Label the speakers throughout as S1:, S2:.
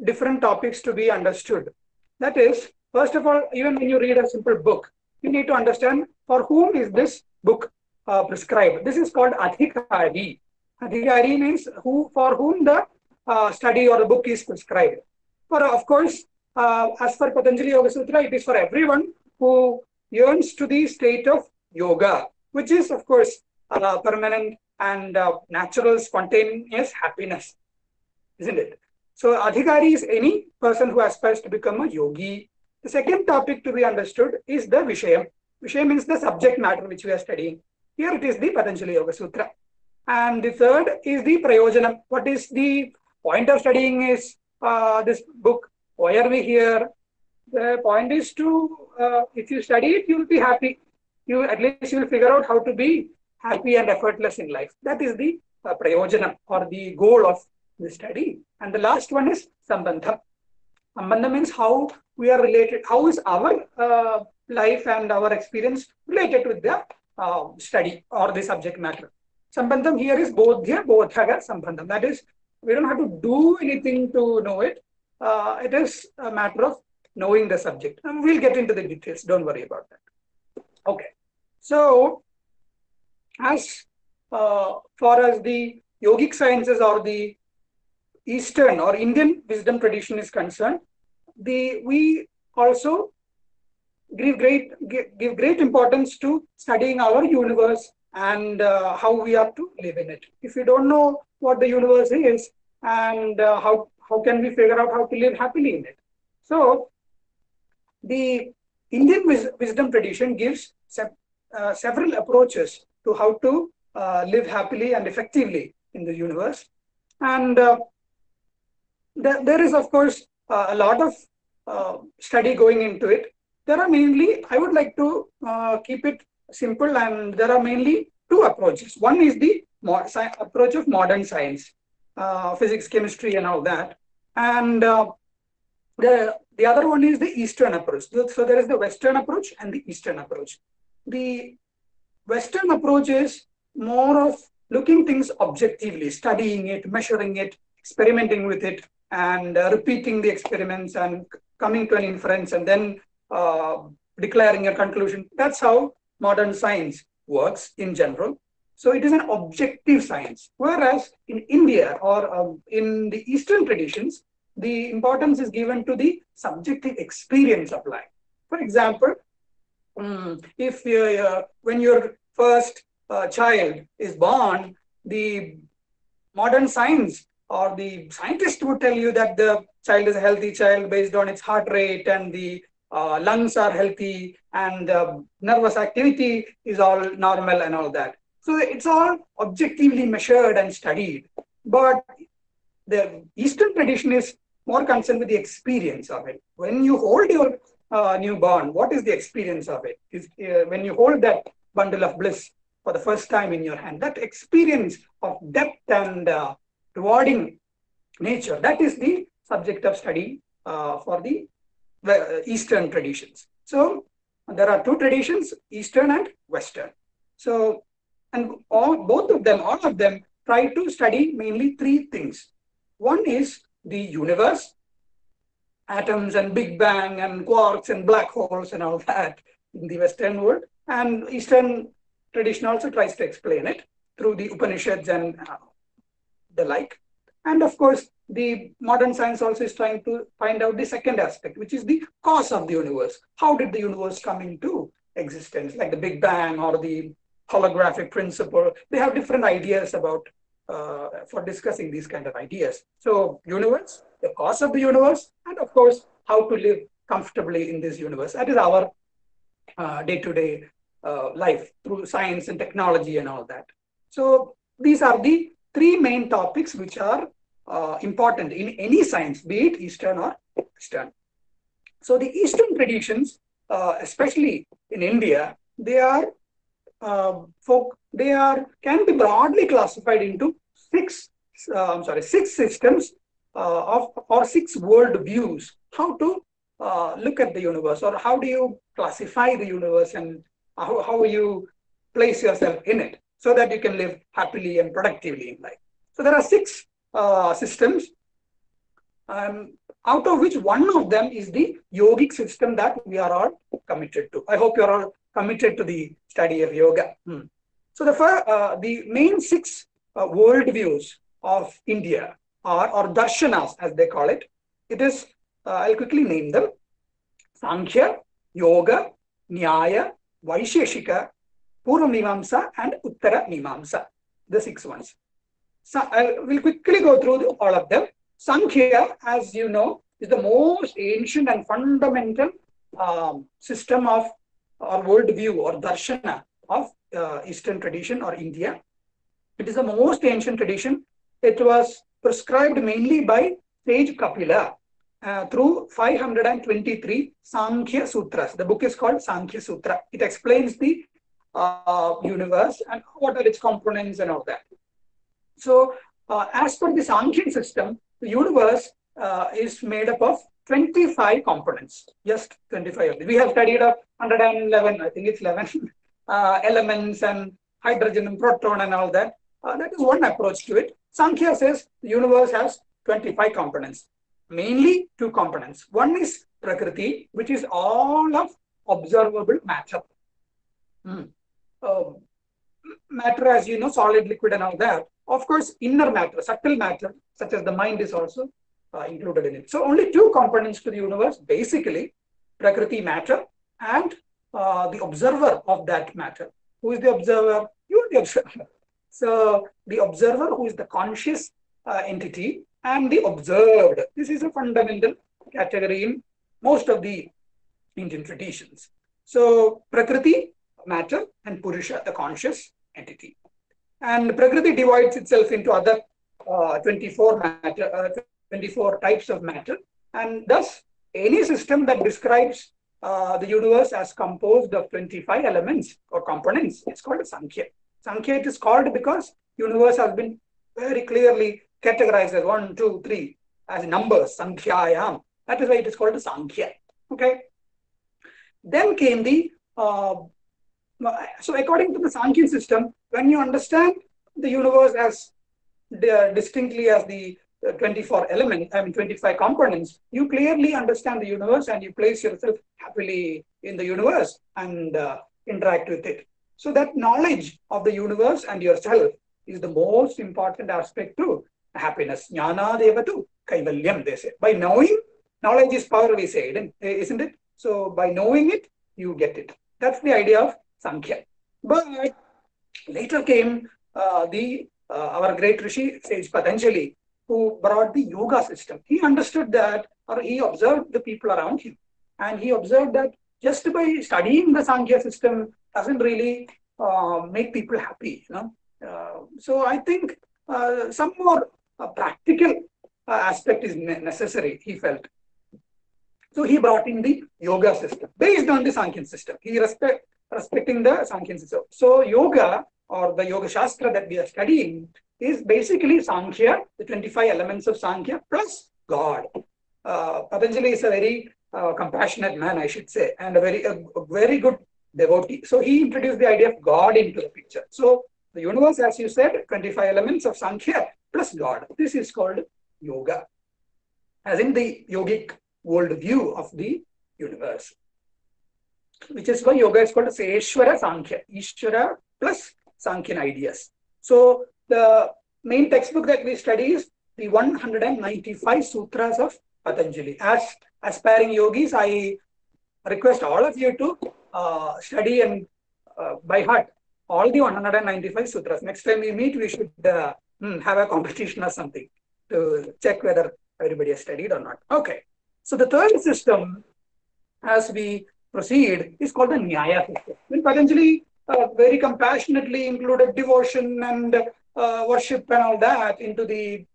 S1: different topics to be understood. That is, first of all, even when you read a simple book, you need to understand for whom is this book prescribed. This is called adhikari. Adhikari means for whom the study or the book is prescribed. Of course, as for Patanjali Yoga Sutra, it is for everyone who yearns to the state of yoga, which is, of course, permanent and natural, spontaneous happiness, isn't it? So, adhikari is any person who aspires to become a yogi. The second topic to be understood is the Vishayam. Vishayam means the subject matter which we are studying. Here it is the Patanjali Yoga Sutra. And the third is the Prayojanam. What is the point of studying is this book? Why are we here? The point is to, if you study it, you will be happy. At least you will figure out how to be happy and effortless in life. That is the Prayojanam or the goal of the study. And the last one is Sambandham. Sambandham means how we are related, how is our life and our experience related with the study or the subject matter. Sambandham here is Bodhya, Bodhaga, Sambandham. That is, we don't have to do anything to know it. It is a matter of knowing the subject. And we'll get into the details. Don't worry about that. Okay. So, as far as the yogic sciences or the Eastern or Indian wisdom tradition is concerned, we also give great importance to studying our universe and how we are to live in it. If we don't know what the universe is and how can we figure out how to live happily in it? So, the Indian wisdom tradition gives several approaches to how to live happily and effectively in the universe. And there is, of course, a lot of study going into it. There are mainly, I would like to keep it simple, and there are mainly two approaches. One is the approach of modern science, physics, chemistry, and all that. And the other one is the Eastern approach. So there is the Western approach and the Eastern approach. The Western approach is more of looking things objectively, studying it, measuring it, experimenting with it, and repeating the experiments and coming to an inference and then declaring a conclusion. That's how modern science works in general. So it is an objective science. Whereas in India or in the Eastern traditions, the importance is given to the subjective experience of life. For example, if when your first child is born, the modern science or the scientist would tell you that the child is a healthy child based on its heart rate and the lungs are healthy and nervous activity is all normal and all that. So it's all objectively measured and studied. But the Eastern tradition is more concerned with the experience of it. When you hold your newborn, what is the experience of it? When you hold that bundle of bliss for the first time in your hand, that experience of depth and rewarding nature, that is the subject of study for the Eastern traditions. So there are two traditions, Eastern and Western. So, and all of them try to study mainly three things. One is the universe, atoms and Big Bang and quarks and black holes and all that in the Western world. And Eastern tradition also tries to explain it through the Upanishads and the like. And of course, the modern science also is trying to find out the second aspect, which is the cause of the universe. How did the universe come into existence, like the Big Bang or the holographic principle? They have different ideas about for discussing these kind of ideas. So universe, the cause of the universe, and of course, how to live comfortably in this universe. That is our day-to-day life through science and technology and all that. So these are the three main topics which are important in any science, be it Eastern or Western. So the Eastern traditions, especially in India, can be broadly classified into six systems or six world views. How to look at the universe, or how do you classify the universe, and how you place yourself in it so that you can live happily and productively in life. So there are six systems. out of which one of them is the yogic system that we are all committed to. I hope you are all committed to the study of yoga. So the main six worldviews of India or darshanas, as they call it. It is, I'll quickly name them: Sankhya, Yoga, Nyaya, Vaisheshika, Purva Mimamsa, and Uttara Mimamsa. The six ones. So I will quickly go through all of them. Sankhya, as you know, is the most ancient and fundamental system of or worldview or darshana of Eastern tradition or India. It is the most ancient tradition. It was prescribed mainly by sage Kapila through 523 Sankhya Sutras. The book is called Sankhya Sutra. It explains the universe and what are its components and all that. So, as per the Sankhya system, the universe is made up of 25 components, just 25 of them. We have studied 111, I think it's 11 elements and hydrogen and proton and all that. That is one approach to it. Sankhya says the universe has 25 components, mainly two components. One is Prakriti, which is all of observable matter. Matter, as you know, solid, liquid and all that. Of course, inner matter, subtle matter, such as the mind is also included in it. So only two components to the universe, basically, Prakriti, matter, and the observer of that matter. Who is the observer? You are the observer. So the observer, who is the conscious entity, and the observed. This is a fundamental category in most of the Indian traditions. So Prakriti, matter, and Purusha, the conscious entity. And Prakriti divides itself into other 24 types of matter. And thus, any system that describes the universe as composed of 25 elements or components is called a Sankhya. Sankhya it is called because universe has been very clearly categorized as 1, 2, 3 as numbers, Sankhyayam. That is why it is called a Sankhya. Okay. Then came the so according to the Sankhya system, when you understand the universe as distinctly as the 24 elements, 25 components, you clearly understand the universe and you place yourself happily in the universe and interact with it. So that knowledge of the universe and yourself is the most important aspect to happiness. Jnana devatu kaivalyam, they say. By knowing, knowledge is power, we say, isn't it? So by knowing it, you get it. That's the idea of Sankhya. But later came our great Rishi, sage Patanjali, who brought the yoga system. He understood that, or he observed the people around him. And he observed that just by studying the Sankhya system doesn't really make people happy. So I think some more practical aspect is necessary, he felt. So he brought in the yoga system based on the Sankhya system. He respecting the Sankhya system. So yoga or the yoga shastra that we are studying is basically Sankhya, the 25 elements of Sankhya plus God. Patanjali is a very compassionate man, I should say, and a very good devotee. So he introduced the idea of God into the picture. So the universe, as you said, 25 elements of Sankhya plus God. This is called yoga, as in the yogic worldview of the universe, which is why yoga is called Seshwara Sankhya, Ishvara plus Sankhyan ideas. So the main textbook that we study is the 195 sutras of Patanjali. As aspiring yogis, I request all of you to study and by heart all the 195 sutras. Next time we meet, we should have a competition or something to check whether everybody has studied or not. Okay. So the third system, as we proceed, is called the Nyaya system. When Patanjali very compassionately included devotion and worship and all that into the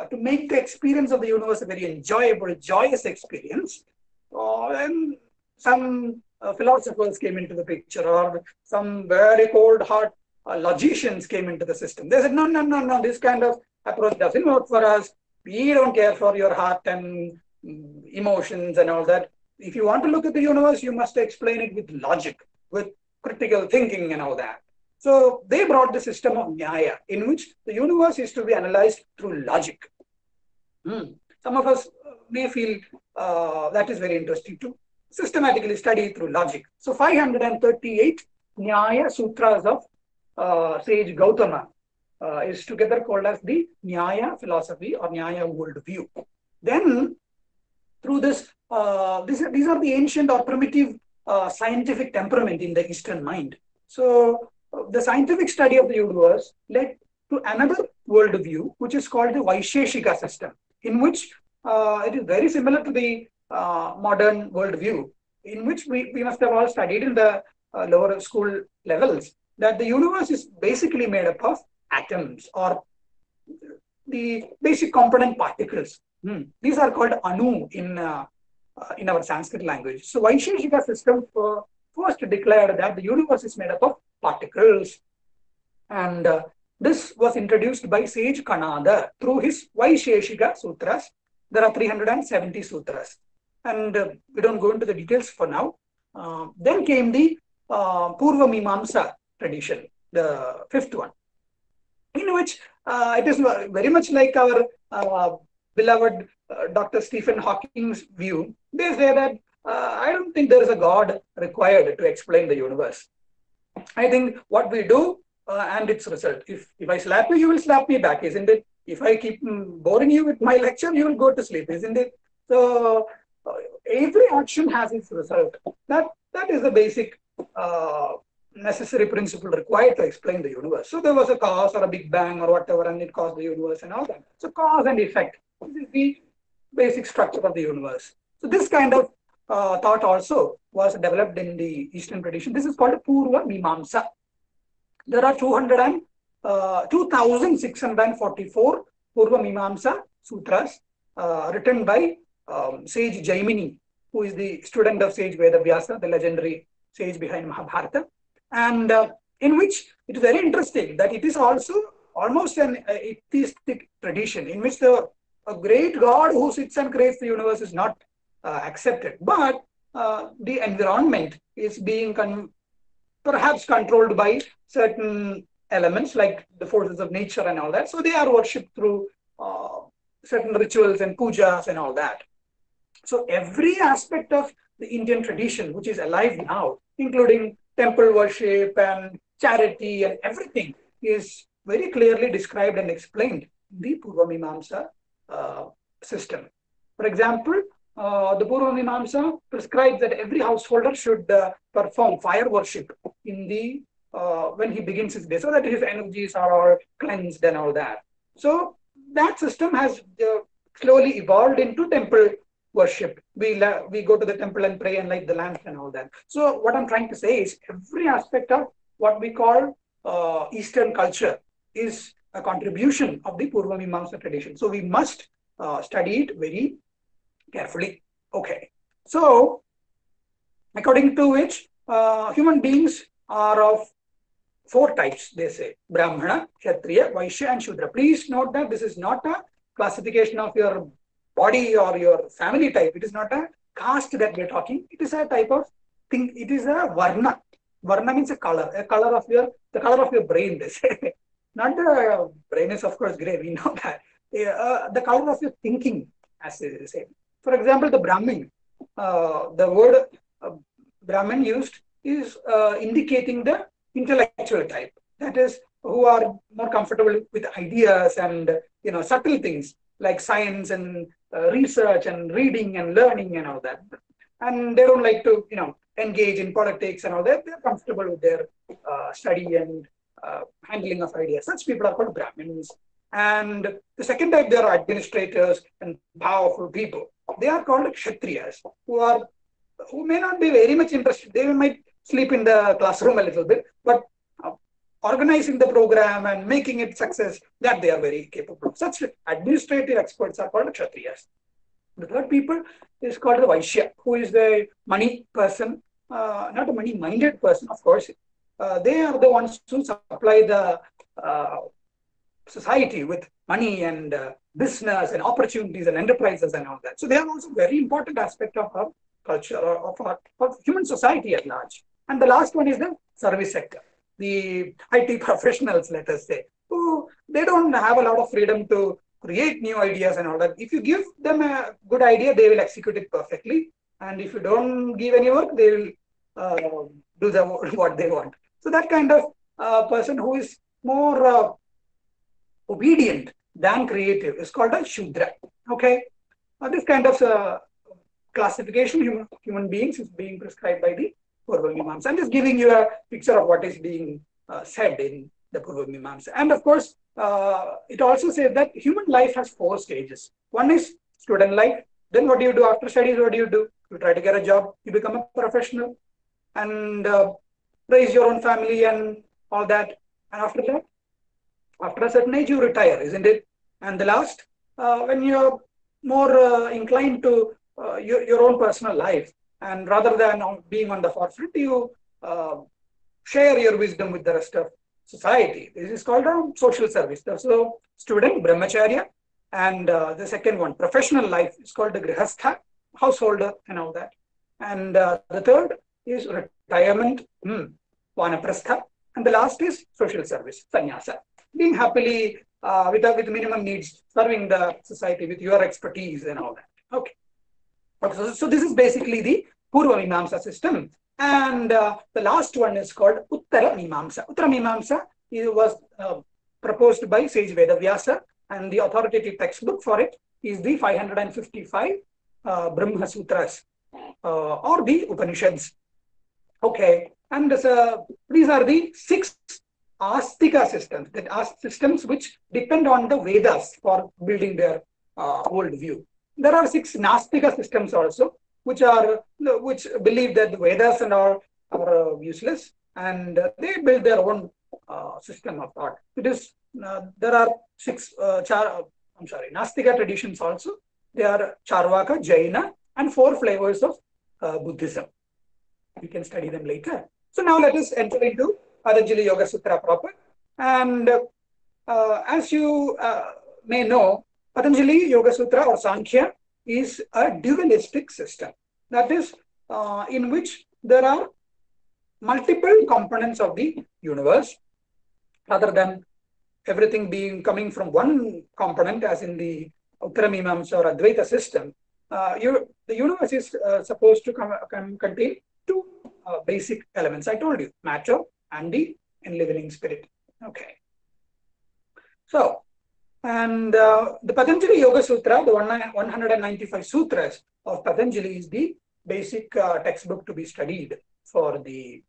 S1: to make the experience of the universe a very enjoyable, joyous experience. And some philosophers came into the picture, or some very cold heart logicians came into the system. They said, no, this kind of approach doesn't work for us. We don't care for your heart and emotions and all that. If you want to look at the universe, you must explain it with logic, with critical thinking and all that. So they brought the system of Nyaya, in which the universe is to be analyzed through logic. Some of us may feel that is very interesting to systematically study through logic. So 538 Nyaya Sutras of sage Gautama is together called as the Nyaya philosophy or Nyaya worldview. Then through this, these are the ancient or primitive scientific temperament in the Eastern mind. So the scientific study of the universe led to another worldview, which is called the Vaisheshika system, in which it is very similar to the modern worldview, in which we must have all studied in the lower school levels, that the universe is basically made up of atoms or the basic component particles. These are called anu in our Sanskrit language. So Vaisheshika system first declared that the universe is made up of particles, and this was introduced by sage Kanada through his Vaisheshika sutras. There are 370 sutras, and we don't go into the details for now. Then came the Purva Mimamsa tradition, the fifth one, in which it is very much like our beloved Dr. Stephen Hawking's view. They say that I don't think there is a God required to explain the universe. I think what we do and its result. If I slap you, you will slap me back, isn't it? If I keep boring you with my lecture, you will go to sleep, isn't it? So every action has its result. That is the basic necessary principle required to explain the universe. So there was a cause or a big bang or whatever, and it caused the universe and all that. So cause and effect. This is the basic structure of the universe. So this kind of thought also was developed in the Eastern tradition. This is called Purva Mimamsa. There are 2,644 Purva Mimamsa sutras written by sage Jaimini, who is the student of sage Vedavyasa, the legendary sage behind Mahabharata, and in which it is very interesting that it is also almost an atheistic tradition in which a great God who sits and creates the universe is not accepted, but the environment is being perhaps controlled by certain elements like the forces of nature and all that. So they are worshipped through certain rituals and pujas and all that. So every aspect of the Indian tradition, which is alive now, including temple worship and charity and everything, is very clearly described and explained in the Purva Mimamsa system. For example, the Purva Mimamsa prescribes that every householder should perform fire worship in the when he begins his day, so that his energies are all cleansed and all that. So that system has slowly evolved into temple worship. We go to the temple and pray and light the lamps and all that. So what I'm trying to say is every aspect of what we call Eastern culture is a contribution of the Purva Mimamsa tradition. So we must study it very carefully. Okay. So according to which human beings are of four types, they say: Brahmana, Kshatriya, Vaishya, and Shudra. Please note that this is not a classification of your body or your family type. It is not a caste that we're talking. It is a type of thing. It is a varna. Varna means a color of the color of your brain, they say. Not the brain is, of course, gray. We know that. The color of your thinking, as they say. For example, the Brahmin, the word Brahmin used is indicating the intellectual type. That is, who are more comfortable with ideas and subtle things like science and research and reading and learning and all that. And they don't like to engage in politics and all that. They're comfortable with their study and handling of ideas. Such people are called Brahmins. And the second type, they are administrators and powerful people. They are called Kshatriyas, who may not be very much interested. They might sleep in the classroom a little bit, but organizing the program and making it success, that they are very capable. Such administrative experts are called Kshatriyas. The third people is called the Vaishya, who is the money person, not a money-minded person, of course. They are the ones who supply the society with money and business and opportunities and enterprises and all that. So they are also very important aspect of our culture or of human society at large. And the last one is the service sector, the IT professionals, let us say, who they don't have a lot of freedom to create new ideas and all that. If you give them a good idea, they will execute it perfectly. And if you don't give any work, they will do what they want. So that kind of person who is more obedient than creative is called a Shudra. Okay, this kind of classification human beings is being prescribed by the Purva Mimamsa. I'm just giving you a picture of what is being said in the Purva Mimamsa. And of course, it also says that human life has 4 stages. One is student life. Then what do you do after studies? What do? You try to get a job. You become a professional and raise your own family and all that. And after that, after a certain age, you retire, isn't it? And the last, when you're more inclined to your own personal life, and rather than being on the forefront, you share your wisdom with the rest of society. This is called social service. So, student, brahmacharya, and the second one, professional life, is called the grihastha, householder, and all that. And the third is retirement, vanaprastha, and the last is social service, sannyasa. Being happily with minimum needs, serving the society with your expertise and all that. Okay. So this is basically the Purva Mimamsa system. And the last one is called Uttara Mimamsa. Uttara Mimamsa was proposed by sage Vedavyasa, and the authoritative textbook for it is the 555 Brahma Sutras or the Upanishads. Okay. And these are the 6 Astika systems, systems which depend on the Vedas for building their worldview. There are 6 Nastika systems also, which believe that the Vedas and all are useless, and they build their own system of thought. It is there are 6 Nastika traditions also. They are Charvaka, Jaina, and 4 flavors of Buddhism. We can study them later. So now let us enter into Patanjali Yoga Sutra proper. And as you may know, Patanjali Yoga Sutra or Sankhya is a dualistic system. That is, in which there are multiple components of the universe, rather than everything coming from one component, as in the Uttara Mimamsa or Advaita system. The universe is supposed to contain 2 basic elements. I told you, matter and the enlivening spirit. Okay. So, and the Patanjali Yoga Sutra, the 195 sutras of Patanjali, is the basic textbook to be studied for the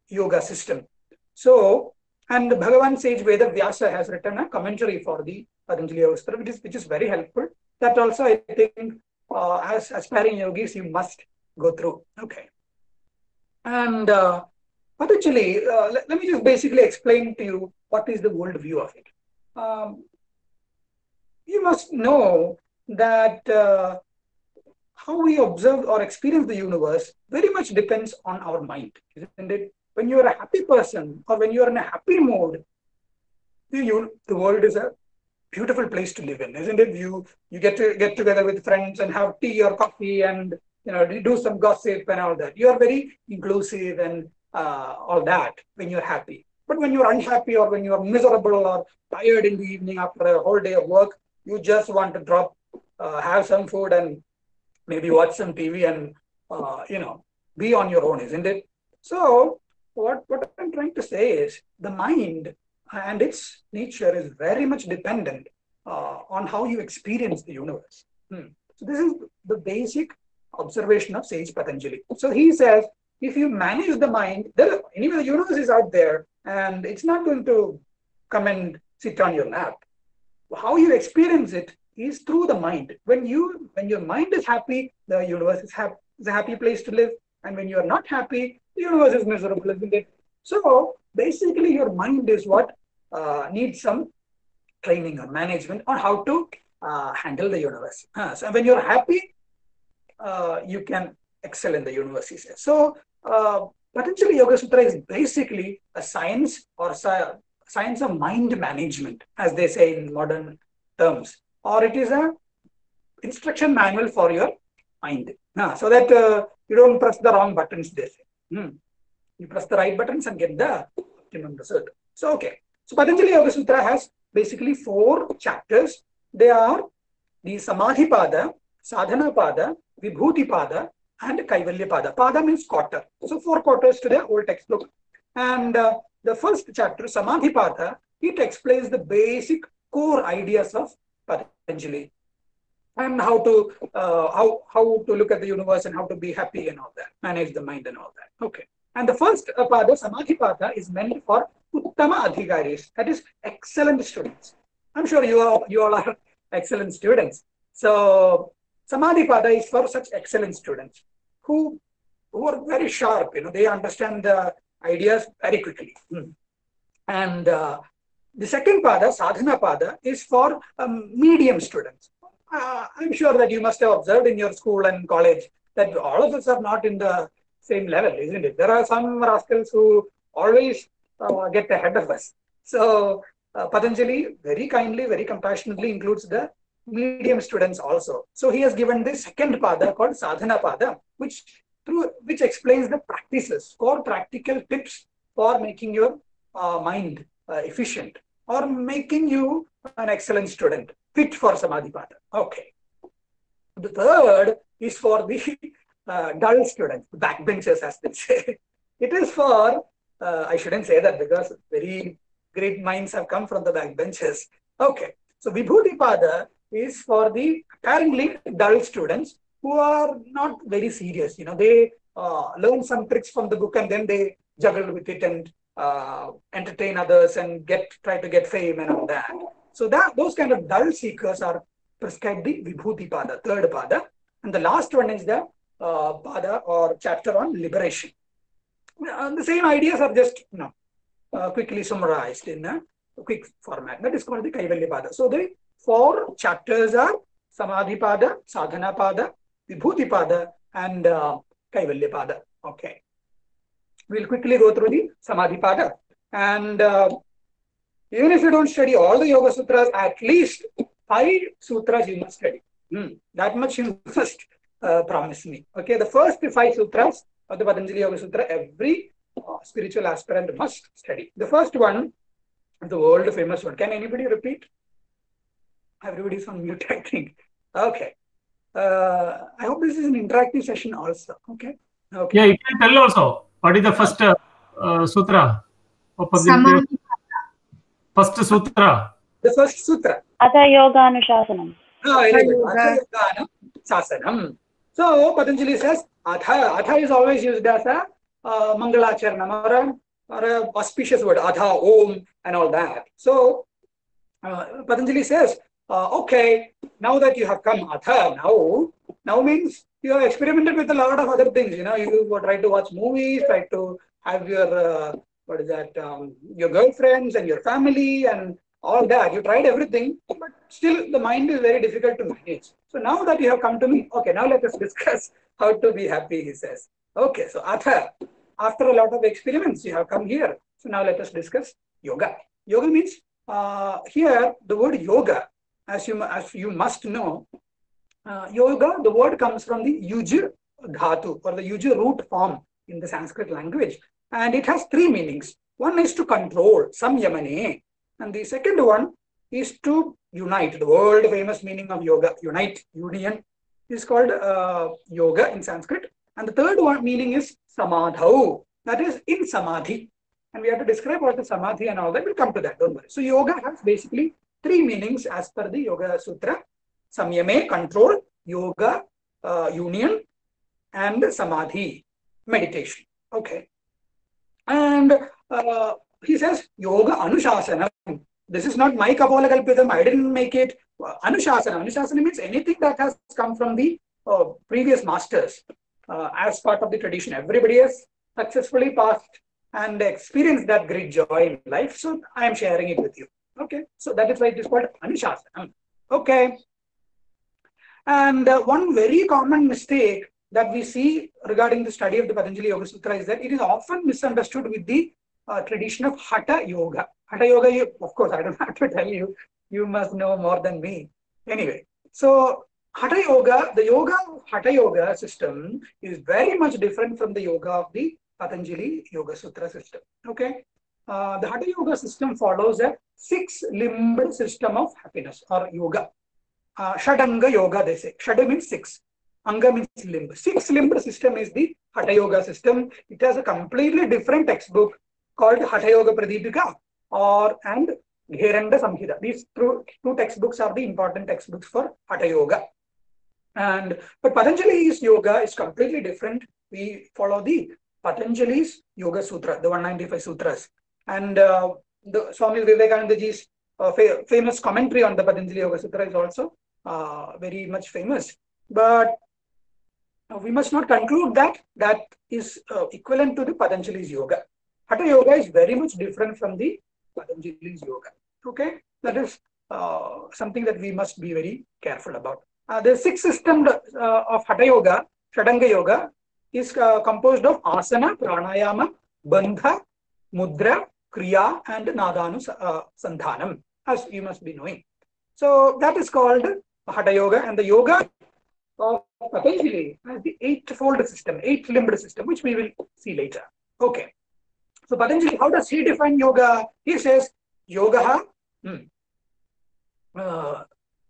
S1: yoga system. So, and Bhagavan Sage Veda Vyasa has written a commentary for the Patanjali Yoga Sutra, which is very helpful. That also, I think, as aspiring yogis, you must go through. Okay. And Patanjali, let me just basically explain to you what is the worldview of it. You must know that how we observe or experience the universe very much depends on our mind, isn't it? When you are a happy person or when you are in a happy mood, the world is a beautiful place to live in, isn't it? You get together with friends and have tea or coffee and do some gossip and all that. You are very inclusive and all that when you're happy. But when you're unhappy or when you're miserable or tired in the evening after a whole day of work, you just want to have some food and maybe watch some TV and be on your own, isn't it? So what I'm trying to say is the mind and its nature is very much dependent on how you experience the universe. So this is the basic observation of Sage Patanjali. So he says, if you manage the mind, anyway, the universe is out there and it's not going to come and sit on your lap. How you experience it is through the mind. When your mind is happy, the universe is a happy place to live. And when you are not happy, the universe is miserable, isn't it? So basically, your mind is what needs some training or management on how to handle the universe. So when you're happy, you can excel in the universe, he says. So Patanjali Yoga Sutra is basically a science or science of mind management, as they say in modern terms, or it is a instruction manual for your mind, so that you don't press the wrong buttons, they say. You press the right buttons and get the optimum result. So, okay. So Patanjali Yoga Sutra has basically 4 chapters, They are the Samadhi Pada, Sadhana Pada, Vibhuti Pada, and Kaivalya Pada. Pada means quarter. So 4 quarters to the old textbook. And the first chapter, Samadhi Pada, it explains the basic core ideas of Patanjali and how to look at the universe and how to be happy and all that, manage the mind and all that. Okay. And the first pada, Samadhi Pada, is meant for Uttama Adhikaris, that is excellent students. I'm sure you all are excellent students. So Samadhi Pada is for such excellent students who are very sharp. They understand the ideas very quickly. And the second pada, Sadhana Pada, is for medium students. I'm sure that you must have observed in your school and college that all of us are not in the same level, isn't it? There are some rascals who always get ahead of us. So Patanjali very kindly, very compassionately includes the medium students also. So he has given the second pada called Sadhana Pada, which explains the practices, core practical tips for making your mind efficient or making you an excellent student, fit for Samadhi Pada. Okay. The third is for the dull students, backbenchers as they say. It is for, I shouldn't say that because very great minds have come from the backbenchers. Okay. So Vibhuti Pada is for the apparently dull students who are not very serious. They learn some tricks from the book and then they juggle with it and entertain others and try to get fame and all that. So those kind of dull seekers are prescribed the Vibhuti Pada, third Pada. And the last one is the Pada or chapter on liberation. The same ideas are just quickly summarized in a quick format. That is called the Kaivalya Pada. So the 4 chapters are Samadhi Pada, Sadhana Pada, Vibhuti Pada, and Kaivalya Pada. Okay. We'll quickly go through the Samadhi Pada. And even if you don't study all the Yoga Sutras, at least 5 sutras you must study. That much you must promise me. Okay, the first 5 sutras of the Patanjali Yoga Sutra, every spiritual aspirant must study. The first one, the world famous one. Can anybody repeat? Everybody's on mute, I think. Okay. I hope this is an interactive session also. Okay. Okay.
S2: Yeah, you can tell also. What is the first sutra? First sutra.
S1: The first sutra.
S3: Atha Yoga Anushasanam.
S1: Very good. Atha Yoga Anusasanam. So Patanjali says Atha. Atha is always used as a Mangalacharanam or a auspicious word. Atha, Om, and all that. So Patanjali says, okay, now that you have come Atha, now means you have experimented with a lot of other things. You try to watch movies, try to have your your girlfriends and your family and all that. You tried everything, but still the mind is very difficult to manage. So now that you have come to me, okay, now let us discuss how to be happy, he says. Okay, so Atha, after a lot of experiments, you have come here. So now let us discuss yoga. Yoga means, here the word yoga, as you must know, yoga, the word comes from the yuj dhatu or the yuj root form in the Sanskrit language. And it has 3 meanings. One is to control, samyamane. And the second one is to unite. The world famous meaning of yoga, unite, union, is called yoga in Sanskrit. And the third one meaning is samadhau, that is in samadhi. And we have to describe what is samadhi and all that. We'll come to that, don't worry. So yoga has basically 3 meanings as per the Yoga Sutra. Samyame, control, yoga, union, and samadhi, meditation. Okay. And he says, Yoga Anushasanam. This is not my Kapola Kalpitam. I didn't make it. Anushasanam. Anushasanam means anything that has come from the previous masters as part of the tradition. Everybody has successfully passed and experienced that great joy in life. So I am sharing it with you. Okay. So that is why it is called Anushasanam. Okay. And one very common mistake that we see regarding the study of the Patanjali Yoga Sutra is that it is often misunderstood with the tradition of Hatha Yoga. Hatha Yoga, of course, I don't have to tell you, you must know more than me. Anyway, so Hatha Yoga, the yoga of Hatha Yoga system is very much different from the yoga of the Patanjali Yoga Sutra system. Okay, the Hatha Yoga system follows a 6-limbed system of happiness or yoga. Shadanga Yoga, they say. Shad means 6. Anga means limb. 6-limbed system is the Hatha Yoga system. It has a completely different textbook called Hatha Yoga Pradipika and Gheranda Samhita. These two textbooks are the important textbooks for Hatha Yoga. But Patanjali's yoga is completely different. We follow the Patanjali's Yoga Sutra, the 195 sutras. And the Swami Vivekanandaji's famous commentary on the Patanjali Yoga Sutra is also very much famous. But we must not conclude that that is equivalent to the Patanjali's yoga. Hatha yoga is very much different from the Patanjali's yoga. Okay, that is something that we must be very careful about. The sixth system of Hatha yoga, Shadanga yoga, is composed of asana, pranayama, bandha, mudra, kriya, and nadanu sandhanam, as you must be knowing. So that is called Hatha yoga, and the yoga of Patanjali has the eightfold system, 8-limbed system, which we will see later. Okay. So Patanjali, how does he define yoga? He says, yoga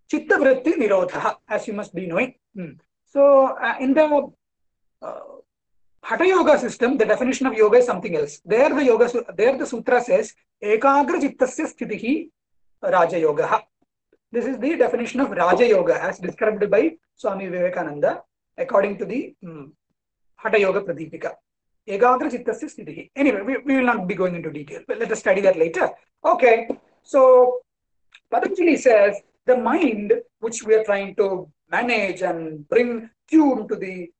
S1: chitta vritti nirodha, as you must be knowing. So in the Hatha yoga system, the definition of yoga is something else. There the sutra says, ekagra chittasya sthitihi raja yoga. This is the definition of Raja Yoga as described by Swami Vivekananda according to the Hatha Yoga Pradipika. Ekagra chittasya sthitihi. Anyway, we will not be going into detail, but let us study that later. Okay, so Patanjali says the mind which we are trying to manage and bring tune to the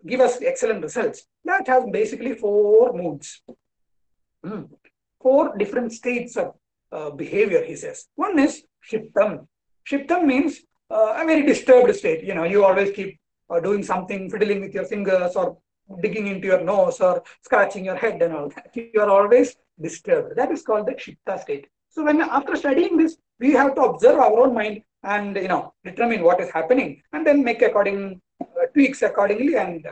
S1: give us excellent results, that has basically 4 moods, 4 different states of behavior, he says. One is Shiptam. Shiptam means a very disturbed state. You know, you always keep doing something, fiddling with your fingers or digging into your nose or scratching your head and all that. You are always disturbed. That is called the Shipta state. So when after studying this, we have to observe our own mind and, you know, determine what is happening and then make tweaks accordingly and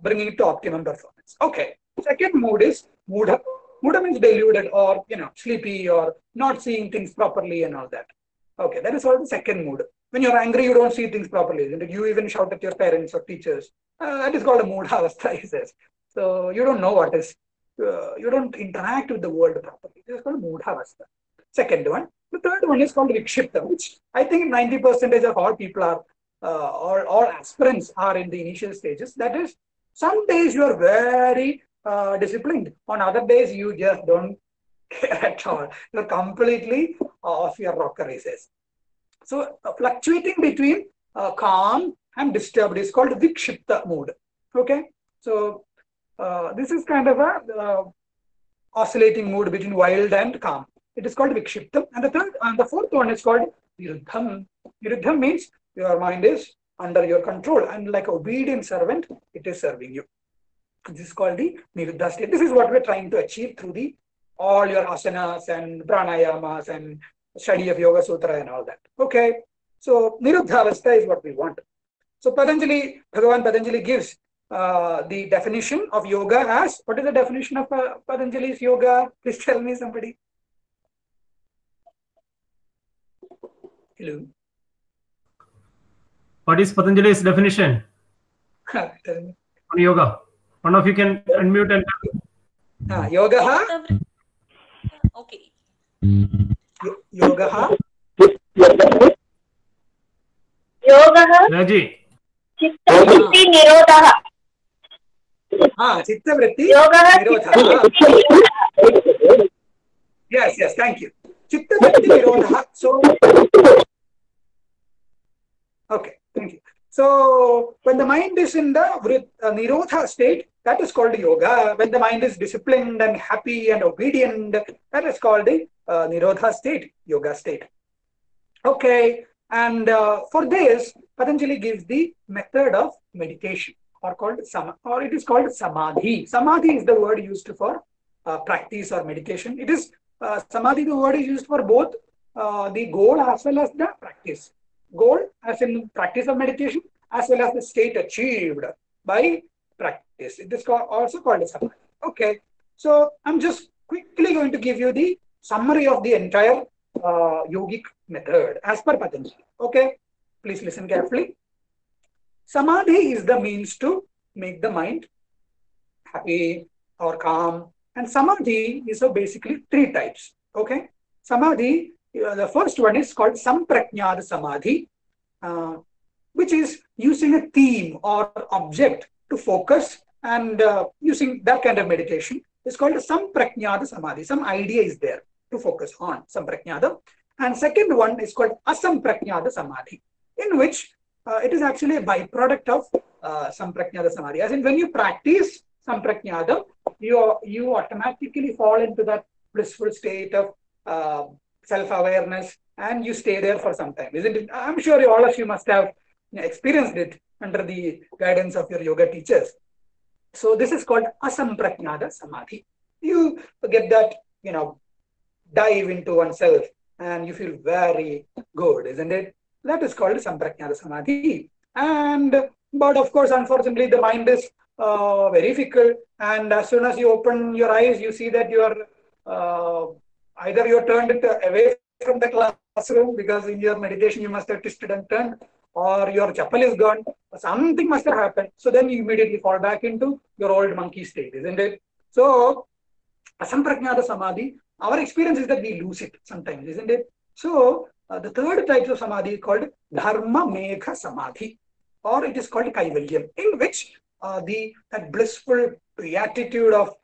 S1: bringing it to optimum performance. Okay. Second mood is Mudha. Mudha means deluded or, you know, sleepy or not seeing things properly and all that. Okay, that is called the second mood. When you're angry, you don't see things properly. You even shout at your parents or teachers. That is called a Mudha avastha, he says. So you don't know what is, you don't interact with the world properly. This is called Mudha avastha. Second one. The third one is called Vikshipta, which I think 90% of all people are, all aspirants are in the initial stages. That is, some days you are very disciplined. On other days, you just don't care at all. You're completely off your rocker, he says. So fluctuating between calm and disturbed is called Vikshipta mood. Okay. So this is kind of a oscillating mood between wild and calm. It is called Vikshiptam. And the fourth one is called Viruddham. Viruddham means your mind is under your control and like an obedient servant, it is serving you. This is called the Niruddha state. This is what we're trying to achieve through all your asanas and pranayamas and study of Yoga Sutra and all that. Okay. So Niruddha avastha is what we want. So Bhagavan Patanjali gives the definition of yoga as, what is the definition of Patanjali's yoga? Please tell me, somebody. Hello.
S2: What is Patanjali's definition
S1: Tell me.
S2: on yoga? One of you can unmute and
S1: yoga.
S4: Okay.
S1: Yoga.
S3: Yoga
S2: Raji.
S3: chittavritti nirodha.
S1: Chittavritti
S3: Yoga
S1: nirodha. Yes, thank you. Chittavritti nirodha. So, okay, thank you. So, when the mind is in the nirodha state, that is called yoga. When the mind is disciplined and happy and obedient, that is called the nirodha state, yoga state. Okay, and for this, Patanjali gives the method of meditation, or it is called samadhi. Samadhi is the word used for practice or meditation. It is samadhi. The word is used for both the goal as well as the practice. Goal as in practice of meditation, as well as the state achieved by practice. It is also called samadhi. Okay, so I'm just quickly going to give you the summary of the entire yogic method as per Patanjali. Okay, please listen carefully. Samadhi is the means to make the mind happy or calm. And samadhi is of basically three types. Okay, samadhi, the first one is called sampraknyada samadhi, uh, which is using a theme or object to focus and using that kind of meditation. It's called sampraknyada samadhi. Some idea is there to focus on, sampraknyada. And second one is called asampraknyada samadhi, in which it is actually a byproduct of sampraknyada samadhi. As in, when you practice sampraknyada, you automatically fall into that blissful state of self-awareness, and you stay there for some time, isn't it? I'm sure all of you must have experienced it under the guidance of your yoga teachers. So this is called asampraknyada samadhi. You get that, dive into oneself and you feel very good, isn't it? That is called sampraknyada samadhi. But of course, unfortunately, the mind is very fickle, and as soon as you open your eyes, you see that you are either you're turned away from the classroom because in your meditation you must have twisted and turned, or your chapel is gone, something must have happened. So then you immediately fall back into your old monkey state, isn't it? So, asampraknyada samadhi, our experience is that we lose it sometimes, isn't it? So, the third type of samadhi is called dharma megha samadhi, or it is called kaivalyam, in which that blissful beatitude of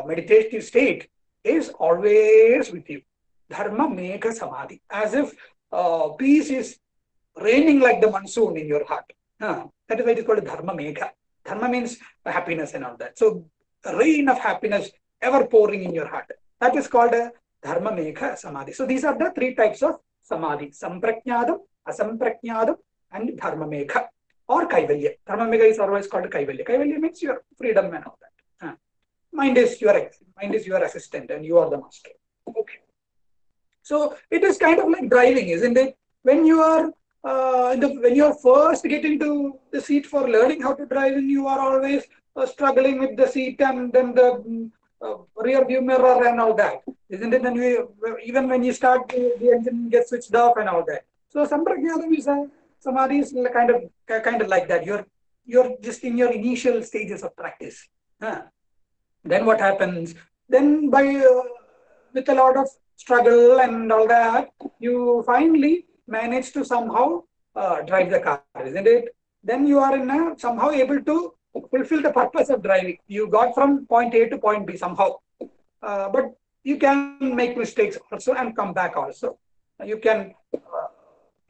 S1: meditative state is always with you. Dharma megha samadhi, as if peace is raining like the monsoon in your heart. That is why it is called dharma megha. Dharma means happiness and all that. So, a rain of happiness ever pouring in your heart. That is called dharma megha samadhi. So, these are the three types of samadhi: sampraknyadam, asampraknyadam, and dharma megha, or kaivalya. Dharma megha is always called kaivalya. Kaivalya means your freedom and all that. Mind is your assistant and you are the master. Okay. So it is kind of like driving, isn't it? When you are when you are first getting to the seat for learning how to drive, and you are always struggling with the seat and then the rear view mirror and all that, isn't it? And even when you start, the engine gets switched off and all that. So sampraknyadam is samadhi is kind of like that. You're just in your initial stages of practice. Then what happens? Then by with a lot of struggle and all that, you finally manage to somehow drive the car, isn't it? Then you are somehow able to fulfill the purpose of driving. You got from point A to point B somehow. But you can make mistakes also and come back also. You can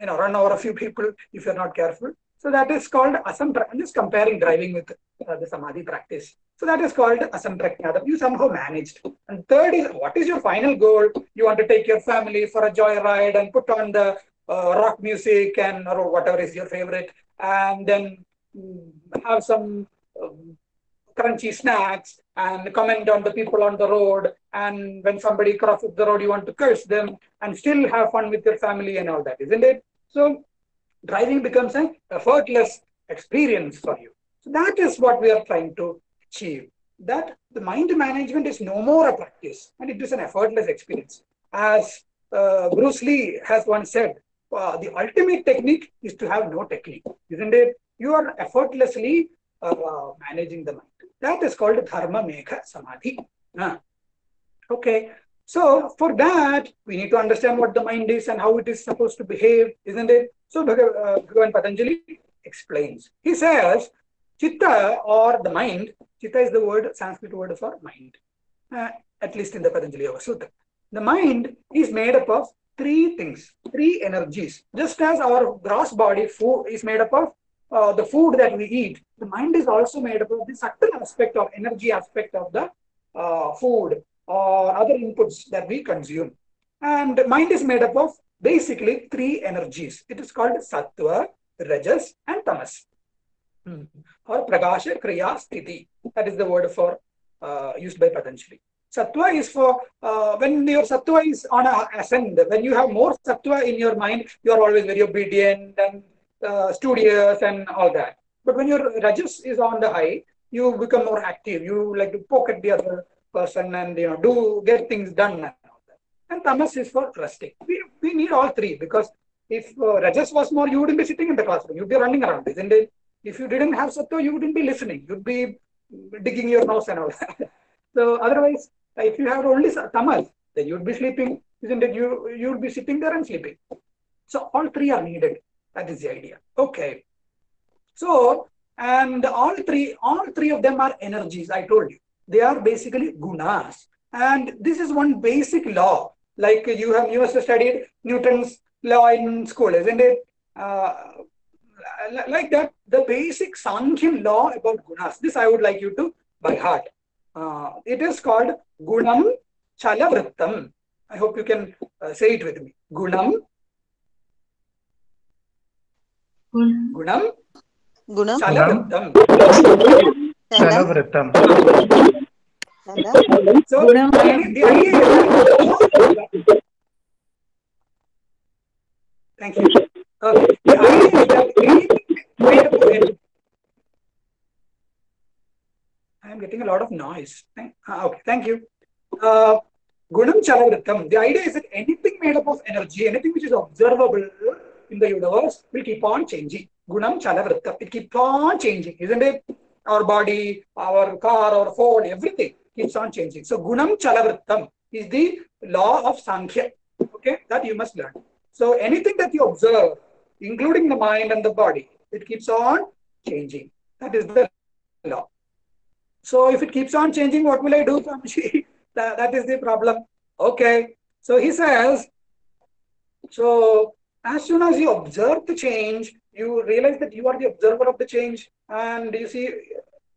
S1: run over a few people if you're not careful. So that is called asampraknyada. I'm just comparing driving with the samadhi practice. So that is called asampraknyada. You somehow managed. And third is, what is your final goal? You want to take your family for a joyride and put on the rock music and or whatever is your favorite, and then have some crunchy snacks and comment on the people on the road. And when somebody crosses the road, you want to curse them and still have fun with your family and all that, isn't it? So driving becomes an effortless experience for you. So that is what we are trying to achieve. That the mind management is no more a practice, and it is an effortless experience. As Bruce Lee has once said, the ultimate technique is to have no technique, isn't it? You are effortlessly managing the mind. That is called dharma megha samadhi. Okay. So for that, we need to understand what the mind is and how it is supposed to behave, isn't it? So Bhagavan Patanjali explains. He says, chitta, or the mind, chitta is the Sanskrit word for mind, at least in the Patanjali Yoga Sutra. The mind is made up of three things, three energies. Just as our gross body food is made up of the food that we eat, the mind is also made up of the subtle aspect of energy aspect of the food or other inputs that we consume. And mind is made up of basically three energies. It is called sattva, rajas, and tamas. Or prakasha, kriya, sthiti. That is the word for used by Patanjali. Sattva is for when your sattva is on a ascend. When you have more sattva in your mind, you are always very obedient and studious and all that. But when your rajas is on the high, you become more active. You like to poke at the other person and get things done and all that. and tamas is for resting. We need all three, because if rajas was more, you wouldn't be sitting in the classroom. You'd be running around, isn't it? If you didn't have sattva, you wouldn't be listening. You'd be digging your nose and all that. So otherwise, if you have only tamas, then you'd be sleeping, isn't it? You'd be sitting there and sleeping. So all three are needed. That is the idea. Okay. So, and all three of them are energies. I told you they are basically gunas, and this is one basic law. Like you must have studied Newton's law in school, isn't it? Like that, the basic Sankhyan law about gunas. This I would like you to by heart. It is called Gunam Chalavrittam. I hope you can say it with me. Gunam Chalavrittam.
S5: Chalavrittam.
S1: So the idea is that, thank you. The idea is that anything made up of energy. I am getting a lot of noise. Okay, thank you. Gunam Chalavrittam. The idea is that anything made up of energy, anything which is observable in the universe, will keep on changing. Gunam Chalavrittam. It keeps on changing, isn't it? Our body, our car, our phone, everything keeps on changing. So Gunam Chalavrittam is the law of Sankhya. Okay, that you must learn. So anything that you observe, including the mind and the body, it keeps on changing. That is the law. So if it keeps on changing, what will I do, Swamiji? That is the problem. Okay. So he says, so as soon as you observe the change, you realize that you are the observer of the change, and you see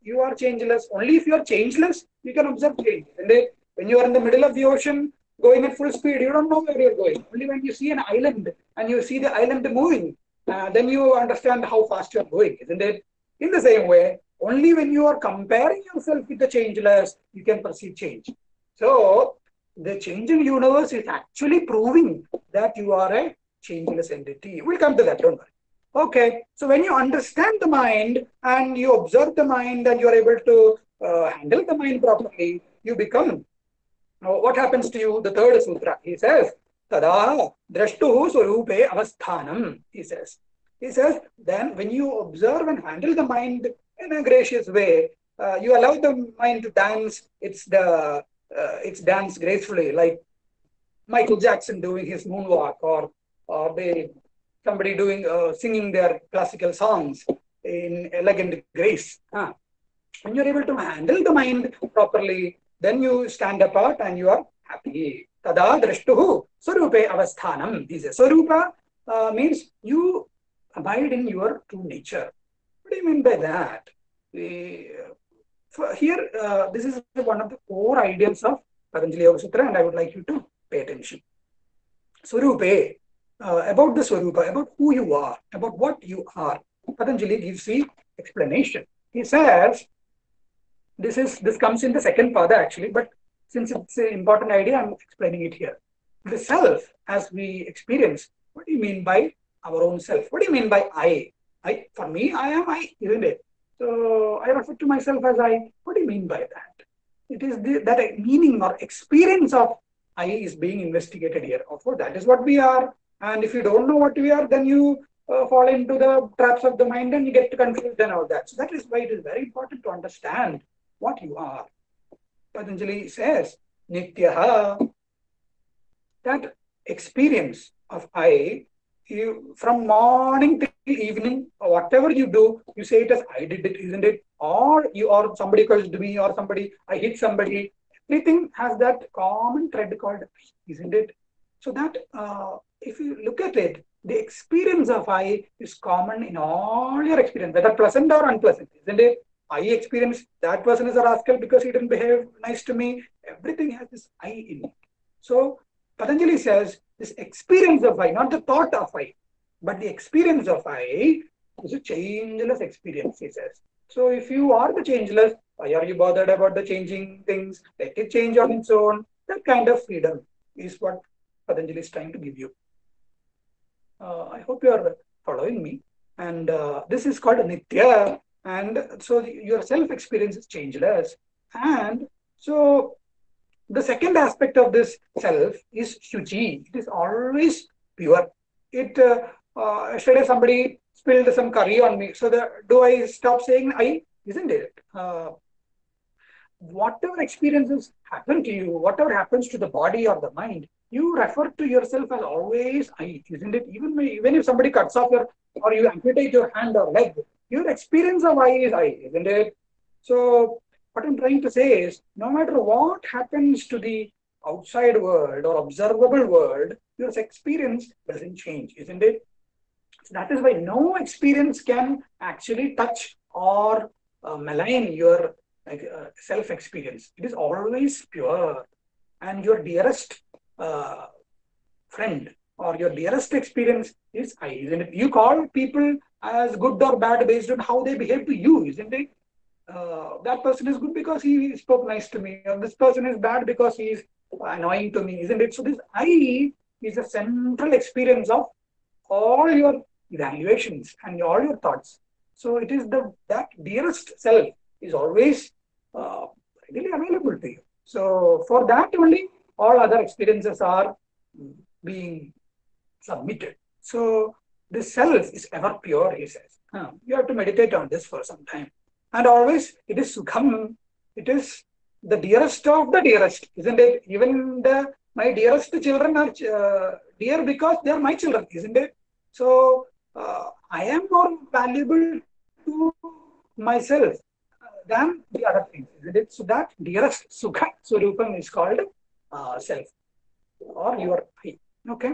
S1: you are changeless. Only if you are changeless, you can observe change. And when you are in the middle of the ocean, going at full speed, you don't know where you're going. Only when you see an island and you see the island moving, then you understand how fast you're going, isn't it? In the same way, only when you are comparing yourself with the changeless, you can perceive change. So the changing universe is actually proving that you are a changeless entity. We'll come to that, don't worry. Okay, so when you understand the mind and you observe the mind and you are able to handle the mind properly, you become, what happens to you? The third sutra, he says, Tada drashtuhu swarupe avasthanam, he says. He says, then when you observe and handle the mind in a gracious way, you allow the mind to dance its dance gracefully, like Michael Jackson doing his moonwalk, or somebody doing singing their classical songs in elegant grace. When you're able to handle the mind properly, then you stand apart and you are happy. Tada drashtuhu swarupe avasthanam. He says, Swarupa means you abide in your true nature. What do you mean by that? Here, this is one of the core ideals of Patanjali Yoga Sutra, and I would like you to pay attention. Swarupe, about the Swarupa, about who you are, about what you are. Patanjali gives the explanation. He says, this comes in the second pada actually, but since it's an important idea, I'm explaining it here. The self, as we experience, what do you mean by our own self? What do you mean by I? For me, I am I, isn't it? So I refer to myself as I. What do you mean by that? It is that meaning or experience of I is being investigated here. Of course, that is what we are. And if you don't know what we are, then you fall into the traps of the mind and you get confused and all that. So that is why it is very important to understand what you are. Patanjali says, Nityaha, that experience of I, you from morning till evening, or whatever you do, you say it as I did it, isn't it? Or somebody cursed me, or I hit somebody. Everything has that common thread called I, isn't it? So that if you look at it, the experience of I is common in all your experience, whether pleasant or unpleasant, isn't it? I experience that person is a rascal because he didn't behave nice to me. Everything has this I in it. So Patanjali says this experience of I, not the thought of I, but the experience of I is a changeless experience, he says. So if you are the changeless, why are you bothered about the changing things? Let it change on its own. That kind of freedom is what Patanjali is trying to give you. I hope you are following me. And this is called Nitya. And so your self-experience is changeless. And so The second aspect of this self is shuchi. It is always pure. Yesterday somebody spilled some curry on me. So do I stop saying I? Isn't it? Whatever experiences happen to you, whatever happens to the body or the mind, you refer to yourself as always I, isn't it? Even if somebody cuts off your, or you amputate your hand or leg, your experience of I is I, isn't it? So what I'm trying to say is, no matter what happens to the outside world or observable world, your experience doesn't change, isn't it? So that is why no experience can actually touch or malign your self-experience. It is always pure. And your dearest friend or your dearest experience is I, isn't it? You call people as good or bad based on how they behave to you, isn't it? That person is good because he spoke nice to me, or this person is bad because he is annoying to me, isn't it? So this I is a central experience of all your evaluations and all your thoughts. So it is that dearest self is always readily available to you. So for that only, all other experiences are being submitted. So this self is ever pure, he says. You have to meditate on this for some time. And always it is Sukham. It is the dearest of the dearest, isn't it? Even my dearest children are dear because they are my children, isn't it? So I am more valuable to myself than the other things, isn't it? So that dearest Sukha Swarupam is called self or your I. Okay.